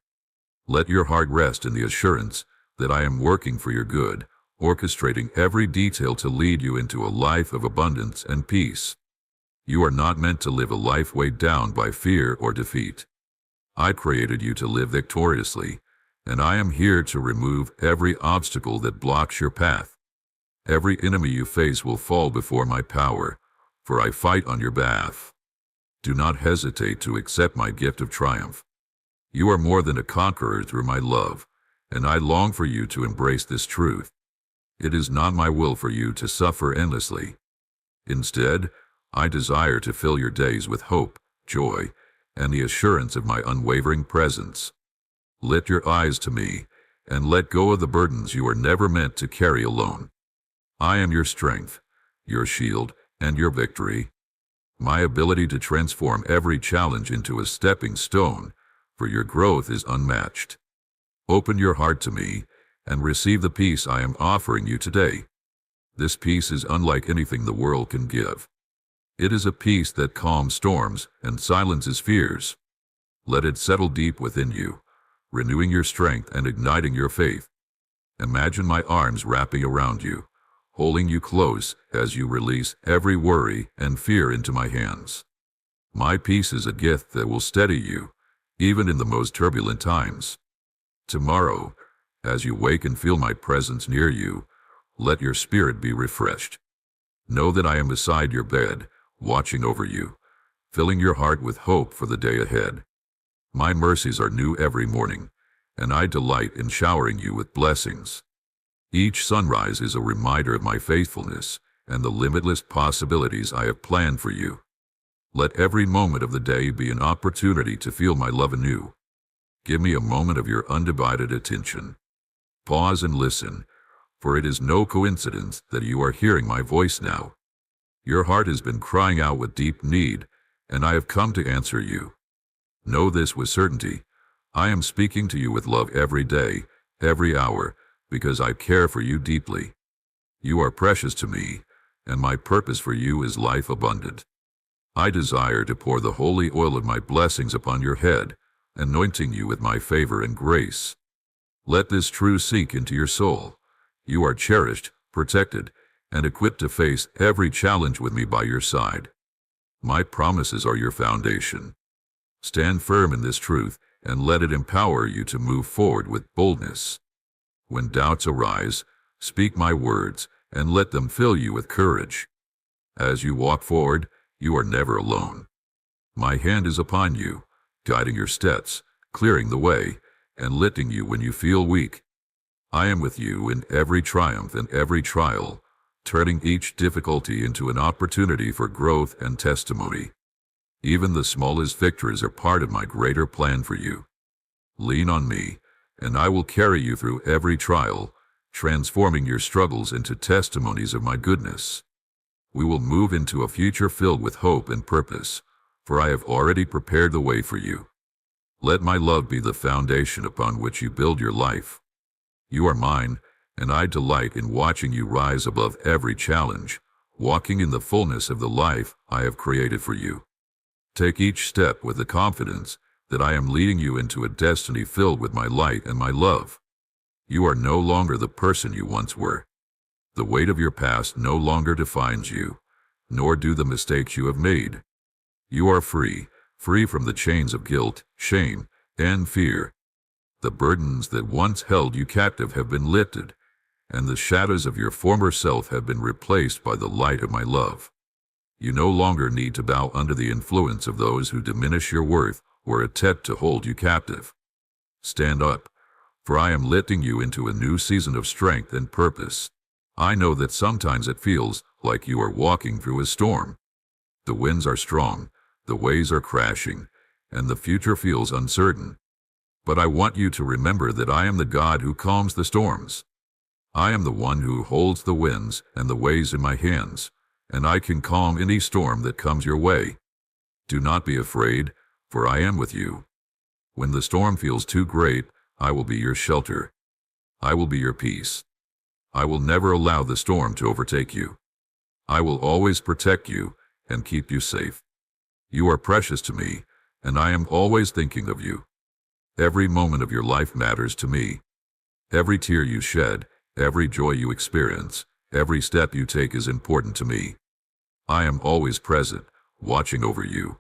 Let your heart rest in the assurance that I am working for your good, orchestrating every detail to lead you into a life of abundance and peace. You are not meant to live a life weighed down by fear or defeat. I created you to live victoriously, and I am here to remove every obstacle that blocks your path. Every enemy you face will fall before my power, for I fight on your behalf. Do not hesitate to accept my gift of triumph. You are more than a conqueror through my love, and I long for you to embrace this truth. It is not my will for you to suffer endlessly. Instead, I desire to fill your days with hope, joy, and the assurance of my unwavering presence. Lift your eyes to me, and let go of the burdens you are never meant to carry alone. I am your strength, your shield, and your victory. My ability to transform every challenge into a stepping stone for your growth is unmatched. Open your heart to me, and receive the peace I am offering you today. This peace is unlike anything the world can give. It is a peace that calms storms and silences fears. Let it settle deep within you, renewing your strength and igniting your faith. Imagine my arms wrapping around you, holding you close as you release every worry and fear into my hands. My peace is a gift that will steady you, even in the most turbulent times. Tomorrow, as you wake and feel my presence near you, let your spirit be refreshed. Know that I am beside your bed, watching over you, filling your heart with hope for the day ahead. My mercies are new every morning, and I delight in showering you with blessings. Each sunrise is a reminder of my faithfulness and the limitless possibilities I have planned for you. Let every moment of the day be an opportunity to feel my love anew. Give me a moment of your undivided attention. Pause and listen, for it is no coincidence that you are hearing my voice now. Your heart has been crying out with deep need, and I have come to answer you. Know this with certainty. I am speaking to you with love every day, every hour, because I care for you deeply. You are precious to me, and my purpose for you is life abundant. I desire to pour the holy oil of my blessings upon your head, anointing you with my favor and grace. Let this truth sink into your soul. You are cherished, protected, and equipped to face every challenge with me by your side. My promises are your foundation. Stand firm in this truth and let it empower you to move forward with boldness. When doubts arise, speak my words and let them fill you with courage. As you walk forward, you are never alone. My hand is upon you, guiding your steps, clearing the way, and lifting you when you feel weak. I am with you in every triumph and every trial, turning each difficulty into an opportunity for growth and testimony. Even the smallest victories are part of my greater plan for you. Lean on me, and I will carry you through every trial, transforming your struggles into testimonies of my goodness. We will move into a future filled with hope and purpose, for I have already prepared the way for you. Let my love be the foundation upon which you build your life. You are mine, and I delight in watching you rise above every challenge, walking in the fullness of the life I have created for you. Take each step with the confidence that I am leading you into a destiny filled with my light and my love. You are no longer the person you once were. The weight of your past no longer defines you, nor do the mistakes you have made. You are free, free from the chains of guilt, shame, and fear. The burdens that once held you captive have been lifted, and the shadows of your former self have been replaced by the light of my love. You no longer need to bow under the influence of those who diminish your worth or attempt to hold you captive. Stand up, for I am lifting you into a new season of strength and purpose. I know that sometimes it feels like you are walking through a storm. The winds are strong, the waves are crashing, and the future feels uncertain. But I want you to remember that I am the God who calms the storms. I am the one who holds the winds and the waves in my hands, and I can calm any storm that comes your way. Do not be afraid, for I am with you. When the storm feels too great, I will be your shelter. I will be your peace. I will never allow the storm to overtake you. I will always protect you and keep you safe. You are precious to me, and I am always thinking of you. Every moment of your life matters to me. Every tear you shed, every joy you experience, every step you take is important to me. I am always present, watching over you,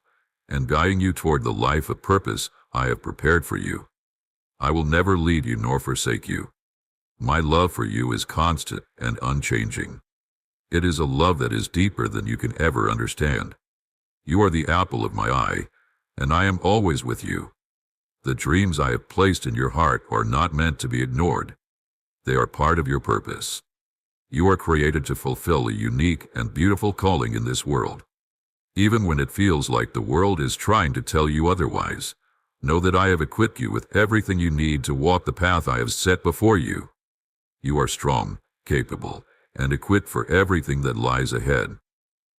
and guiding you toward the life of purpose I have prepared for you. I will never leave you nor forsake you. My love for you is constant and unchanging. It is a love that is deeper than you can ever understand. You are the apple of my eye, and I am always with you. The dreams I have placed in your heart are not meant to be ignored. They are part of your purpose. You are created to fulfill a unique and beautiful calling in this world. Even when it feels like the world is trying to tell you otherwise, know that I have equipped you with everything you need to walk the path I have set before you. You are strong, capable, and equipped for everything that lies ahead.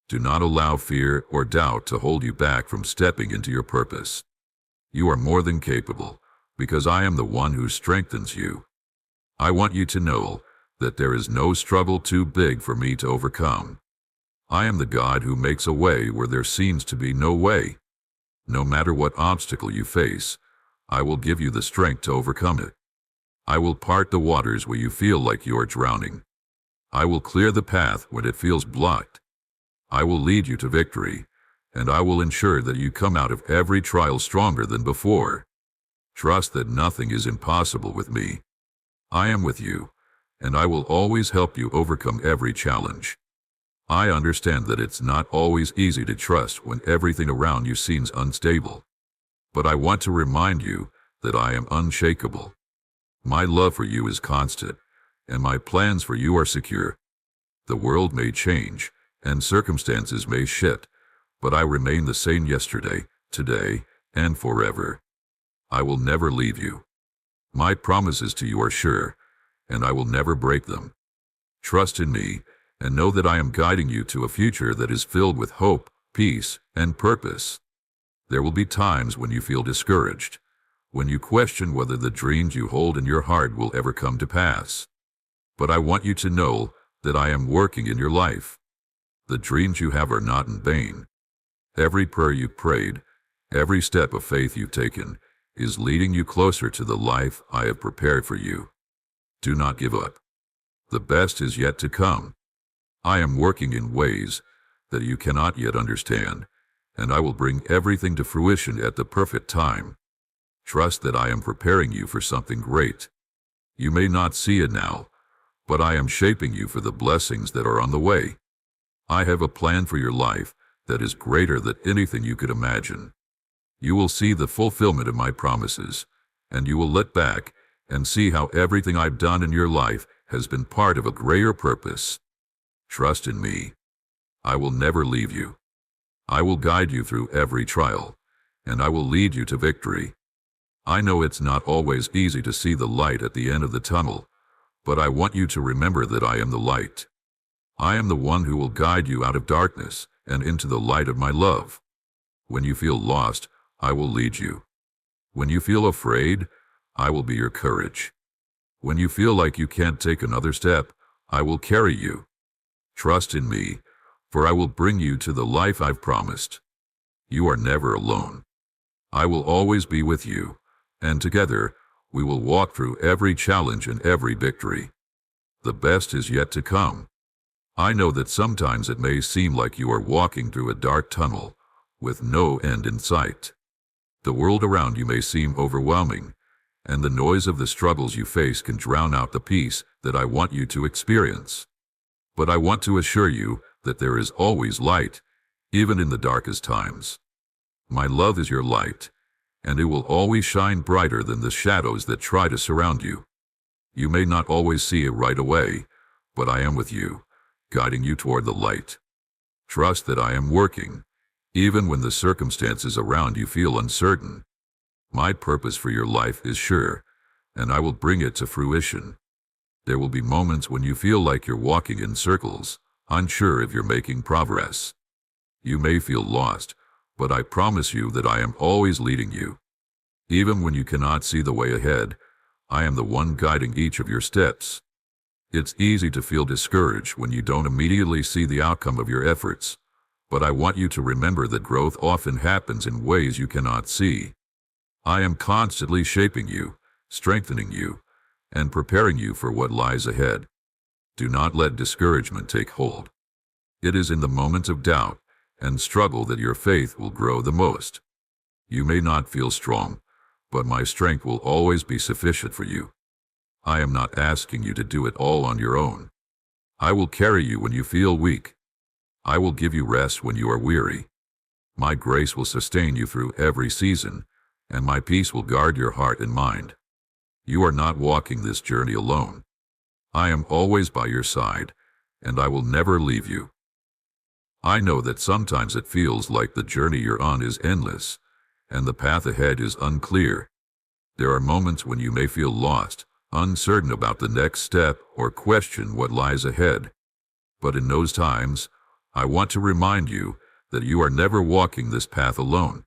Do not allow fear or doubt to hold you back from stepping into your purpose. You are more than capable, because I am the one who strengthens you. I want you to know that there is no struggle too big for me to overcome. I am the God who makes a way where there seems to be no way. No matter what obstacle you face, I will give you the strength to overcome it. I will part the waters where you feel like you are drowning. I will clear the path when it feels blocked. I will lead you to victory, and I will ensure that you come out of every trial stronger than before. Trust that nothing is impossible with me. I am with you, and I will always help you overcome every challenge. I understand that it's not always easy to trust when everything around you seems unstable. But I want to remind you that I am unshakable. My love for you is constant, and my plans for you are secure. The world may change, and circumstances may shift, but I remain the same yesterday, today, and forever. I will never leave you. My promises to you are sure, and I will never break them. Trust in me, and know that I am guiding you to a future that is filled with hope, peace, and purpose. There will be times when you feel discouraged, when you question whether the dreams you hold in your heart will ever come to pass. But I want you to know that I am working in your life. The dreams you have are not in vain. Every prayer you've prayed, every step of faith you've taken, is leading you closer to the life I have prepared for you. Do not give up. The best is yet to come. I am working in ways that you cannot yet understand, and I will bring everything to fruition at the perfect time. Trust that I am preparing you for something great. You may not see it now, but I am shaping you for the blessings that are on the way. I have a plan for your life that is greater than anything you could imagine. You will see the fulfillment of my promises, and you will look back and see how everything I've done in your life has been part of a greater purpose. Trust in me. I will never leave you. I will guide you through every trial, and I will lead you to victory. I know it's not always easy to see the light at the end of the tunnel, but I want you to remember that I am the light. I am the one who will guide you out of darkness and into the light of my love. When you feel lost, I will lead you. When you feel afraid, I will be your courage. When you feel like you can't take another step, I will carry you. Trust in me, for I will bring you to the life I've promised. You are never alone. I will always be with you, and together we will walk through every challenge and every victory. The best is yet to come. I know that sometimes it may seem like you are walking through a dark tunnel with no end in sight. The world around you may seem overwhelming, and the noise of the struggles you face can drown out the peace that I want you to experience. But I want to assure you that there is always light, even in the darkest times. My love is your light, and it will always shine brighter than the shadows that try to surround you. You may not always see it right away, but I am with you, guiding you toward the light. Trust that I am working, even when the circumstances around you feel uncertain. My purpose for your life is sure, and I will bring it to fruition. There will be moments when you feel like you're walking in circles, unsure if you're making progress. You may feel lost, but I promise you that I am always leading you. Even when you cannot see the way ahead, I am the one guiding each of your steps. It's easy to feel discouraged when you don't immediately see the outcome of your efforts, but I want you to remember that growth often happens in ways you cannot see. I am constantly shaping you, strengthening you, and preparing you for what lies ahead. Do not let discouragement take hold. It is in the moments of doubt and struggle that your faith will grow the most. You may not feel strong, but my strength will always be sufficient for you. I am not asking you to do it all on your own. I will carry you when you feel weak. I will give you rest when you are weary. My grace will sustain you through every season, and my peace will guard your heart and mind. You are not walking this journey alone. I am always by your side, and I will never leave you. I know that sometimes it feels like the journey you're on is endless, and the path ahead is unclear. There are moments when you may feel lost, uncertain about the next step, or question what lies ahead. But in those times, I want to remind you that you are never walking this path alone.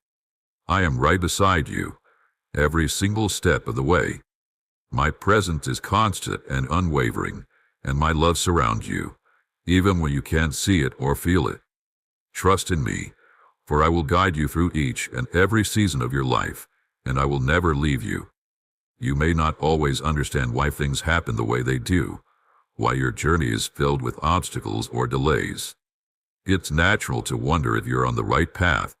I am right beside you, every single step of the way. My presence is constant and unwavering, and my love surrounds you, even when you can't see it or feel it. Trust in me, for I will guide you through each and every season of your life, and I will never leave you. You may not always understand why things happen the way they do, why your journey is filled with obstacles or delays. It's natural to wonder if you're on the right path,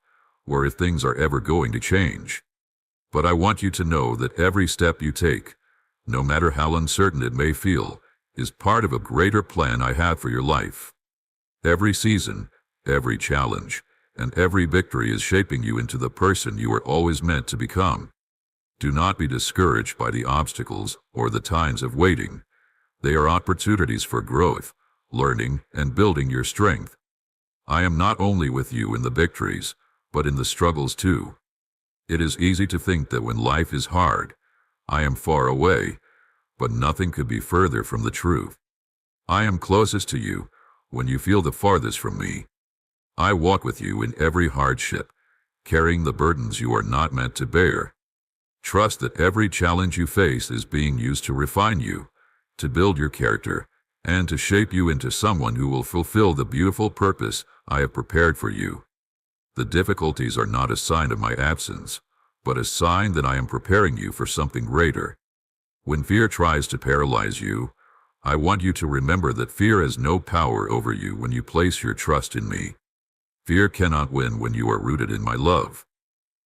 or if things are ever going to change. But I want you to know that every step you take, no matter how uncertain it may feel, is part of a greater plan I have for your life. Every season, every challenge, and every victory is shaping you into the person you were always meant to become. Do not be discouraged by the obstacles or the times of waiting. They are opportunities for growth, learning, and building your strength. I am not only with you in the victories, but in the struggles too. It is easy to think that when life is hard, I am far away, but nothing could be further from the truth. I am closest to you when you feel the farthest from me. I walk with you in every hardship, carrying the burdens you are not meant to bear. Trust that every challenge you face is being used to refine you, to build your character, and to shape you into someone who will fulfill the beautiful purpose I have prepared for you. The difficulties are not a sign of my absence, but a sign that I am preparing you for something greater. When fear tries to paralyze you, I want you to remember that fear has no power over you when you place your trust in me. Fear cannot win when you are rooted in my love.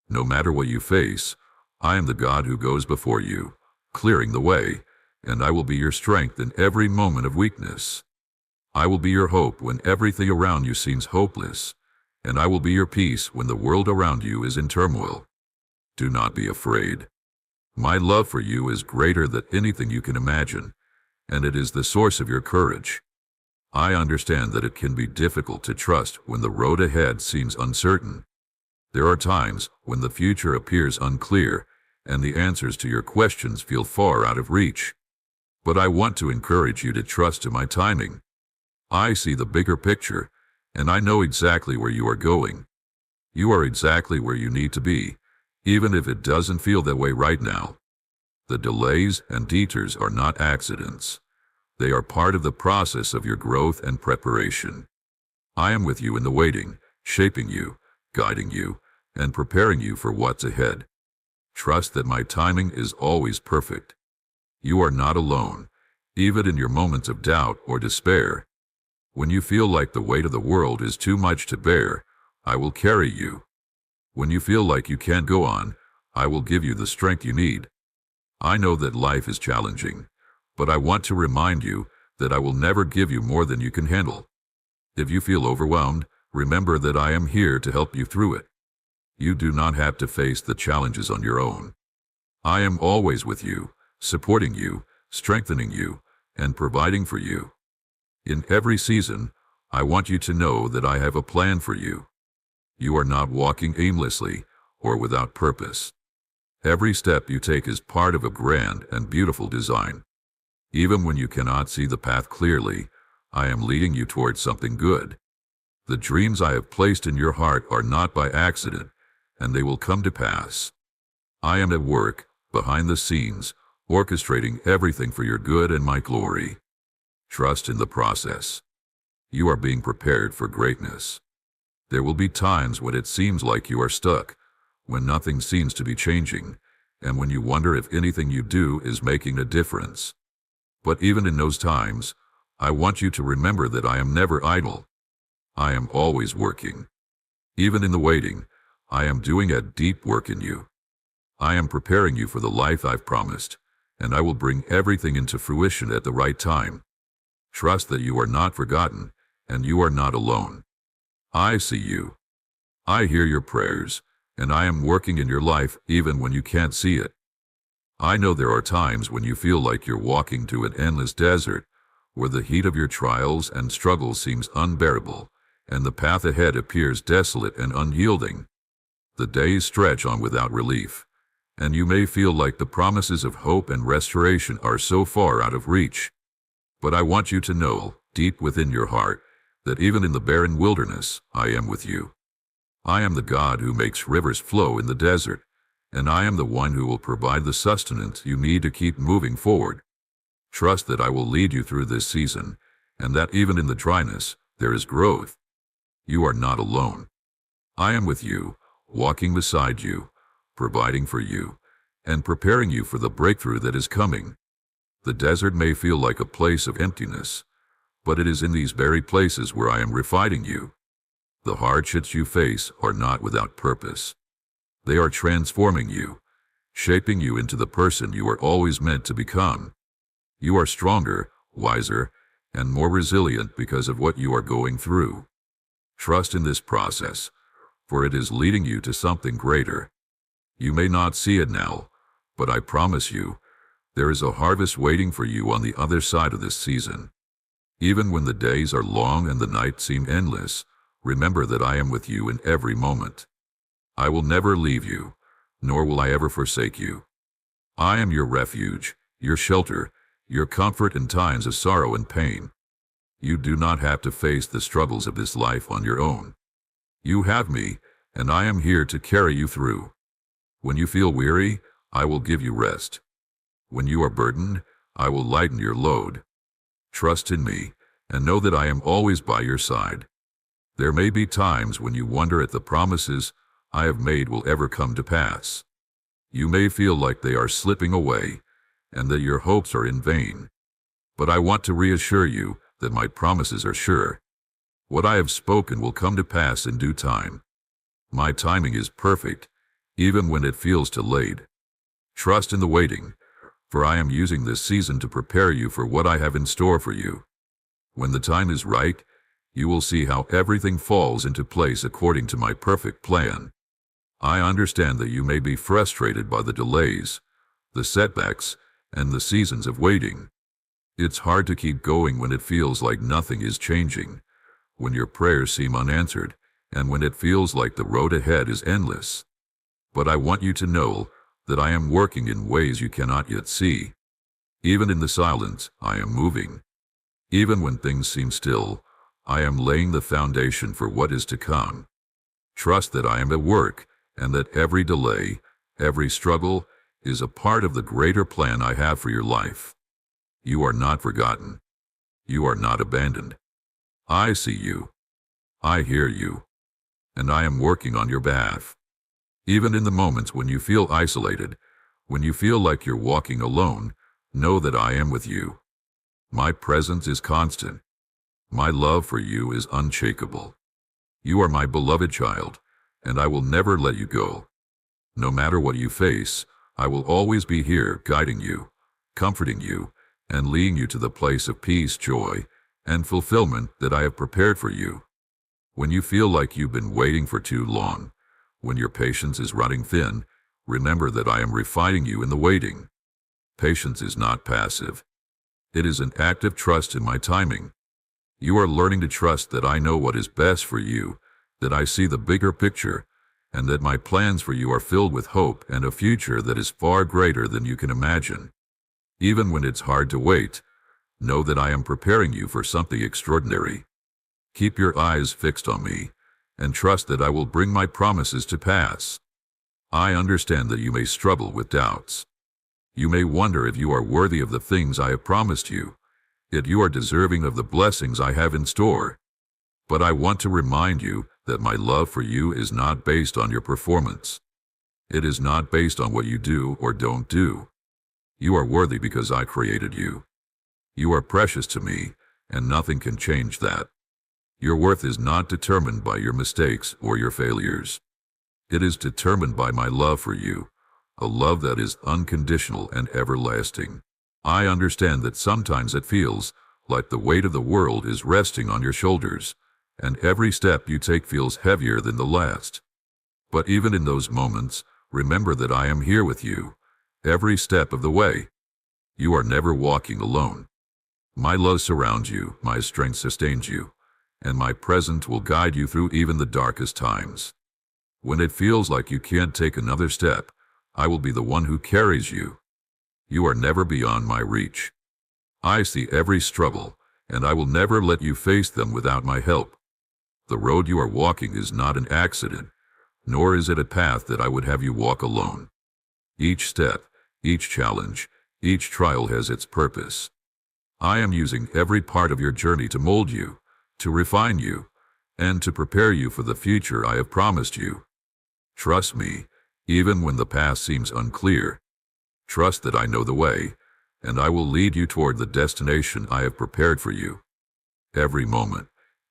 No matter what you face, I am the God who goes before you, clearing the way, and I will be your strength in every moment of weakness. I will be your hope when everything around you seems hopeless, and I will be your peace when the world around you is in turmoil. Do not be afraid. My love for you is greater than anything you can imagine, and it is the source of your courage. I understand that it can be difficult to trust when the road ahead seems uncertain. There are times when the future appears unclear, and the answers to your questions feel far out of reach. But I want to encourage you to trust in my timing. I see the bigger picture, and I know exactly where you are going. You are exactly where you need to be, even if it doesn't feel that way right now. The delays and detours are not accidents. They are part of the process of your growth and preparation. I am with you in the waiting, shaping you, guiding you, and preparing you for what's ahead. Trust that my timing is always perfect. You are not alone, even in your moments of doubt or despair. When you feel like the weight of the world is too much to bear, I will carry you. When you feel like you can't go on, I will give you the strength you need. I know that life is challenging, but I want to remind you that I will never give you more than you can handle. If you feel overwhelmed, remember that I am here to help you through it. You do not have to face the challenges on your own. I am always with you, supporting you, strengthening you, and providing for you. In every season, I want you to know that I have a plan for you. You are not walking aimlessly or without purpose. Every step you take is part of a grand and beautiful design. Even when you cannot see the path clearly, I am leading you towards something good. The dreams I have placed in your heart are not by accident, and they will come to pass. I am at work, behind the scenes, orchestrating everything for your good and my glory. Trust in the process. You are being prepared for greatness. There will be times when it seems like you are stuck, when nothing seems to be changing, and when you wonder if anything you do is making a difference. But even in those times, I want you to remember that I am never idle. I am always working. Even in the waiting, I am doing a deep work in you. I am preparing you for the life I've promised, and I will bring everything into fruition at the right time. Trust that you are not forgotten, and you are not alone. I see you. I hear your prayers, and I am working in your life even when you can't see it. I know there are times when you feel like you're walking through an endless desert, where the heat of your trials and struggles seems unbearable, and the path ahead appears desolate and unyielding. The days stretch on without relief, and you may feel like the promises of hope and restoration are so far out of reach. But I want you to know, deep within your heart, that even in the barren wilderness, I am with you. I am the God who makes rivers flow in the desert, and I am the one who will provide the sustenance you need to keep moving forward. Trust that I will lead you through this season, and that even in the dryness, there is growth. You are not alone. I am with you, walking beside you, providing for you, and preparing you for the breakthrough that is coming. The desert may feel like a place of emptiness, but it is in these very places where I am refining you. The hardships you face are not without purpose. They are transforming you, shaping you into the person you are always meant to become. You are stronger, wiser, and more resilient because of what you are going through. Trust in this process, for it is leading you to something greater. You may not see it now, but I promise you, there is a harvest waiting for you on the other side of this season. Even when the days are long and the nights seem endless, remember that I am with you in every moment. I will never leave you, nor will I ever forsake you. I am your refuge, your shelter, your comfort in times of sorrow and pain. You do not have to face the struggles of this life on your own. You have me, and I am here to carry you through. When you feel weary, I will give you rest. When you are burdened, I will lighten your load. Trust in me, and know that I am always by your side. There may be times when you wonder if the promises I have made will ever come to pass. You may feel like they are slipping away and that your hopes are in vain. But I want to reassure you that my promises are sure. What I have spoken will come to pass in due time. My timing is perfect, even when it feels delayed. Trust in the waiting, for I am using this season to prepare you for what I have in store for you. When the time is right, you will see how everything falls into place according to my perfect plan. I understand that you may be frustrated by the delays, the setbacks, and the seasons of waiting. It's hard to keep going when it feels like nothing is changing, when your prayers seem unanswered, and when it feels like the road ahead is endless. But I want you to know that I am working in ways you cannot yet see. Even in the silence, I am moving. Even when things seem still, I am laying the foundation for what is to come. Trust that I am at work, and that every delay, every struggle, is a part of the greater plan I have for your life. You are not forgotten. You are not abandoned. I see you. I hear you. And I am working on your behalf. Even in the moments when you feel isolated, when you feel like you're walking alone, know that I am with you. My presence is constant. My love for you is unshakable. You are my beloved child, and I will never let you go. No matter what you face, I will always be here guiding you, comforting you, and leading you to the place of peace, joy, and fulfillment that I have prepared for you. When you feel like you've been waiting for too long, when your patience is running thin, remember that I am refining you in the waiting. Patience is not passive. It is an active trust in my timing. You are learning to trust that I know what is best for you, that I see the bigger picture, and that my plans for you are filled with hope and a future that is far greater than you can imagine. Even when it's hard to wait, know that I am preparing you for something extraordinary. Keep your eyes fixed on me, and trust that I will bring my promises to pass. I understand that you may struggle with doubts. You may wonder if you are worthy of the things I have promised you, yet you are deserving of the blessings I have in store. But I want to remind you that my love for you is not based on your performance. It is not based on what you do or don't do. You are worthy because I created you. You are precious to me, and nothing can change that. Your worth is not determined by your mistakes or your failures. It is determined by my love for you, a love that is unconditional and everlasting. I understand that sometimes it feels like the weight of the world is resting on your shoulders, and every step you take feels heavier than the last. But even in those moments, remember that I am here with you, every step of the way. You are never walking alone. My love surrounds you, my strength sustains you, and my presence will guide you through even the darkest times. When it feels like you can't take another step, I will be the one who carries you. You are never beyond my reach. I see every struggle, and I will never let you face them without my help. The road you are walking is not an accident, nor is it a path that I would have you walk alone. Each step, each challenge, each trial has its purpose. I am using every part of your journey to mold you, to refine you, and to prepare you for the future I have promised you. Trust me, even when the path seems unclear. Trust that I know the way, and I will lead you toward the destination I have prepared for you. Every moment,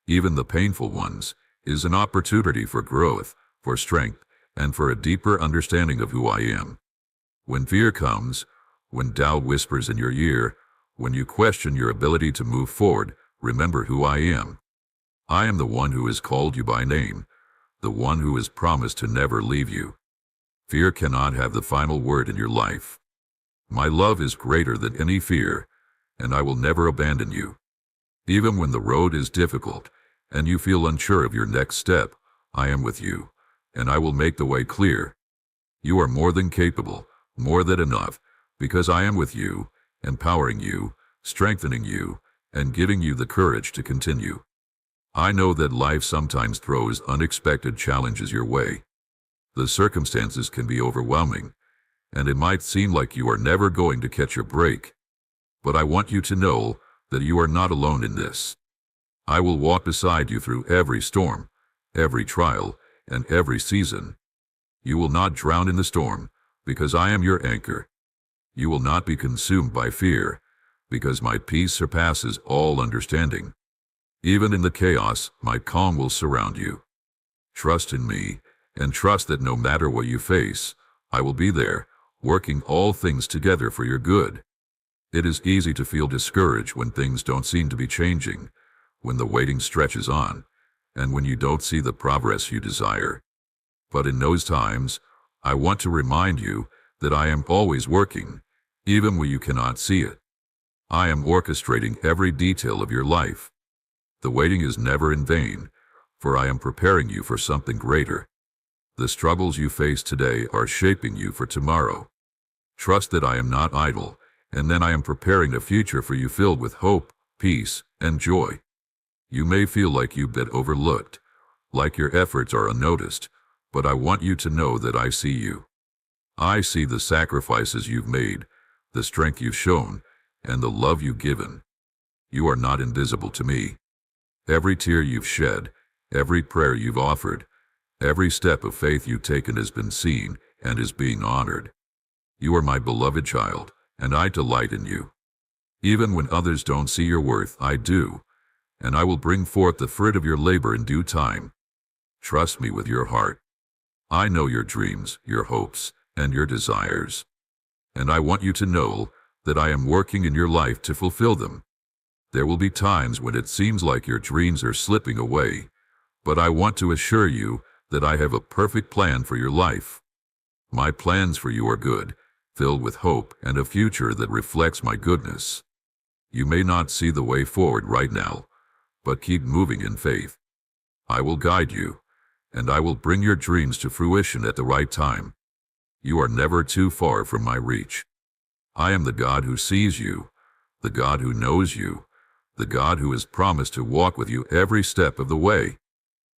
even the painful ones, is an opportunity for growth, for strength, and for a deeper understanding of who I am. When fear comes, when doubt whispers in your ear, when you question your ability to move forward, remember who I am. I am the one who has called you by name, the one who has promised to never leave you. Fear cannot have the final word in your life. My love is greater than any fear, and I will never abandon you. Even when the road is difficult, and you feel unsure of your next step, I am with you, and I will make the way clear. You are more than capable, more than enough, because I am with you, empowering you, strengthening you, and giving you the courage to continue. I know that life sometimes throws unexpected challenges your way. The circumstances can be overwhelming, and it might seem like you are never going to catch your break. But I want you to know that you are not alone in this. I will walk beside you through every storm, every trial, and every season. You will not drown in the storm, because I am your anchor. You will not be consumed by fear, because my peace surpasses all understanding. Even in the chaos, my calm will surround you. Trust in me, and trust that no matter what you face, I will be there, working all things together for your good. It is easy to feel discouraged when things don't seem to be changing, when the waiting stretches on, and when you don't see the progress you desire. But in those times, I want to remind you that I am always working, even when you cannot see it. I am orchestrating every detail of your life. The waiting is never in vain, for I am preparing you for something greater. The struggles you face today are shaping you for tomorrow. Trust that I am not idle, and then I am preparing a future for you filled with hope, peace, and joy. You may feel like you've been overlooked, like your efforts are unnoticed, but I want you to know that I see you. I see the sacrifices you've made, the strength you've shown, and the love you've given. You are not invisible to me. Every tear you've shed, every prayer you've offered, every step of faith you've taken has been seen and is being honored. You are my beloved child, and I delight in you. Even when others don't see your worth, I do, and I will bring forth the fruit of your labor in due time. Trust me with your heart. I know your dreams, your hopes, and your desires, and I want you to know that I am working in your life to fulfill them. There will be times when it seems like your dreams are slipping away, but I want to assure you that I have a perfect plan for your life. My plans for you are good, filled with hope and a future that reflects my goodness. You may not see the way forward right now, but keep moving in faith. I will guide you, and I will bring your dreams to fruition at the right time. You are never too far from my reach. I am the God who sees you, the God who knows you, the God who has promised to walk with you every step of the way.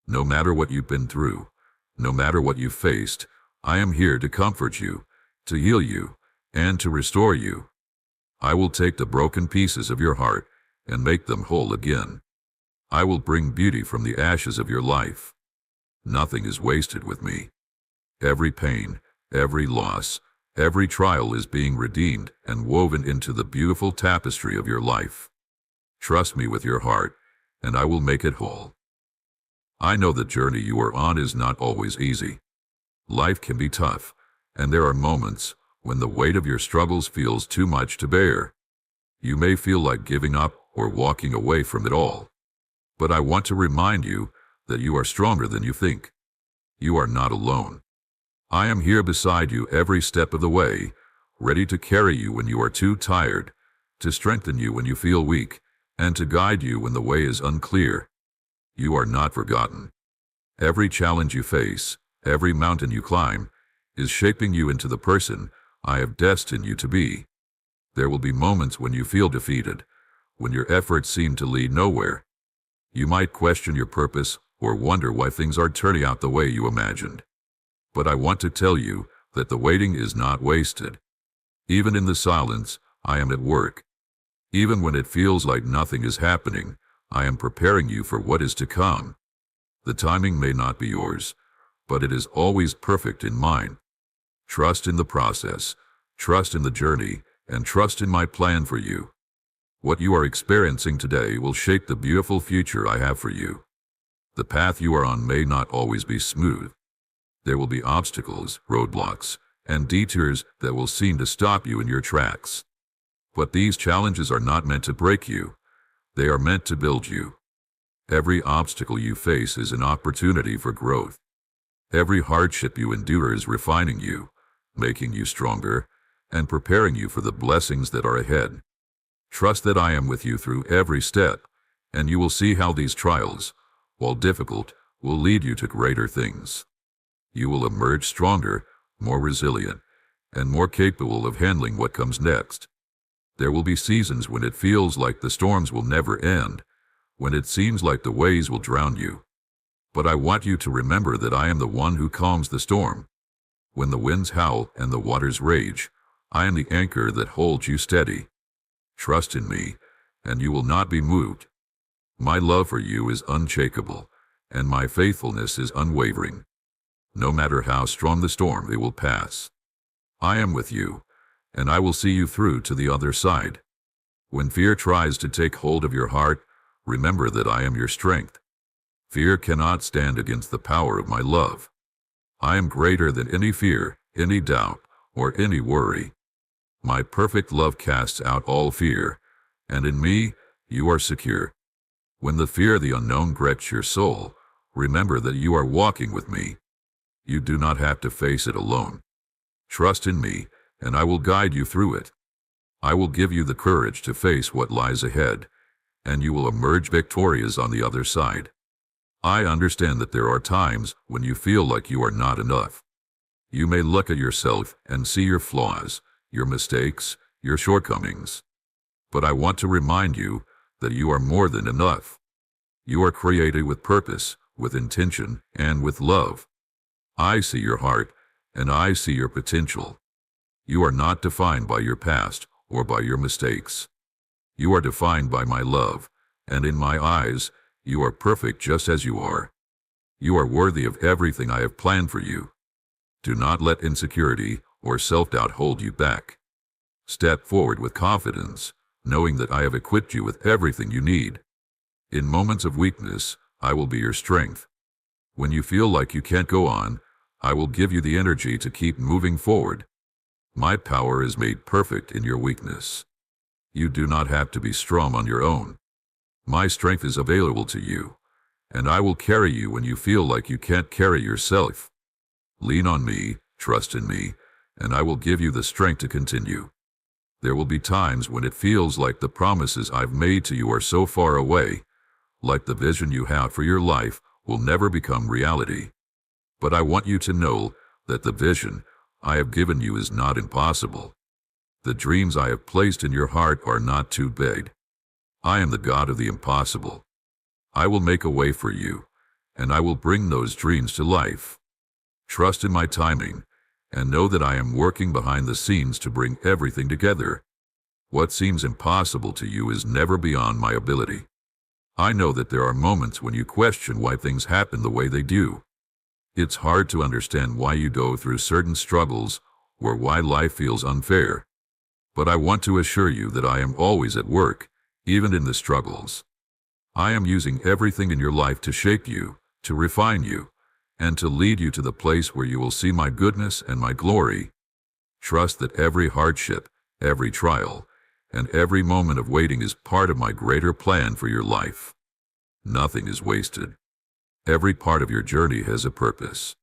No matter what you've been through, no matter what you've faced, I am here to comfort you, to heal you, and to restore you. I will take the broken pieces of your heart and make them whole again. I will bring beauty from the ashes of your life. Nothing is wasted with me. Every pain, every loss, every trial is being redeemed and woven into the beautiful tapestry of your life. Trust me with your heart, and I will make it whole. I know the journey you are on is not always easy. Life can be tough, and there are moments when the weight of your struggles feels too much to bear. You may feel like giving up or walking away from it all. But I want to remind you that you are stronger than you think. You are not alone. I am here beside you every step of the way, ready to carry you when you are too tired, to strengthen you when you feel weak, and to guide you when the way is unclear. You are not forgotten. Every challenge you face, every mountain you climb, is shaping you into the person I have destined you to be. There will be moments when you feel defeated, when your efforts seem to lead nowhere. You might question your purpose or wonder why things aren't turning out the way you imagined. But I want to tell you that the waiting is not wasted. Even in the silence, I am at work. Even when it feels like nothing is happening, I am preparing you for what is to come. The timing may not be yours, but it is always perfect in mine. Trust in the process, trust in the journey, and trust in my plan for you. What you are experiencing today will shape the beautiful future I have for you. The path you are on may not always be smooth. There will be obstacles, roadblocks, and detours that will seem to stop you in your tracks. But these challenges are not meant to break you. They are meant to build you. Every obstacle you face is an opportunity for growth. Every hardship you endure is refining you, making you stronger, and preparing you for the blessings that are ahead. Trust that I am with you through every step, and you will see how these trials, while difficult, will lead you to greater things. You will emerge stronger, more resilient, and more capable of handling what comes next. There will be seasons when it feels like the storms will never end, when it seems like the waves will drown you. But I want you to remember that I am the one who calms the storm. When the winds howl and the waters rage, I am the anchor that holds you steady. Trust in me, and you will not be moved. My love for you is unshakable, and my faithfulness is unwavering. No matter how strong the storm, it will pass. I am with you, and I will see you through to the other side. When fear tries to take hold of your heart, remember that I am your strength. Fear cannot stand against the power of my love. I am greater than any fear, any doubt, or any worry. My perfect love casts out all fear, and in me you are secure. When the fear of the unknown grips your soul, remember that you are walking with me. You do not have to face it alone. Trust in me, and I will guide you through it. I will give you the courage to face what lies ahead, and you will emerge victorious on the other side. I understand that there are times when you feel like you are not enough. You may look at yourself and see your flaws, your mistakes, your shortcomings. But I want to remind you that you are more than enough. You are created with purpose, with intention, and with love. I see your heart, and I see your potential. You are not defined by your past or by your mistakes. You are defined by my love, and in my eyes, you are perfect just as you are. You are worthy of everything I have planned for you. Do not let insecurity or self-doubt hold you back. Step forward with confidence, knowing that I have equipped you with everything you need. In moments of weakness, I will be your strength. When you feel like you can't go on, I will give you the energy to keep moving forward. My power is made perfect in your weakness. You do not have to be strong on your own. My strength is available to you, and I will carry you when you feel like you can't carry yourself. Lean on me, trust in me, and I will give you the strength to continue. There will be times when it feels like the promises I've made to you are so far away, like the vision you have for your life will never become reality. But I want you to know that the vision I have given you is not impossible. The dreams I have placed in your heart are not too big. I am the God of the impossible. I will make a way for you, and I will bring those dreams to life. Trust in my timing, and know that I am working behind the scenes to bring everything together. What seems impossible to you is never beyond my ability. I know that there are moments when you question why things happen the way they do. It's hard to understand why you go through certain struggles or why life feels unfair. But I want to assure you that I am always at work, even in the struggles. I am using everything in your life to shape you, to refine you, and to lead you to the place where you will see my goodness and my glory. Trust that every hardship, every trial, and every moment of waiting is part of my greater plan for your life. Nothing is wasted. Every part of your journey has a purpose.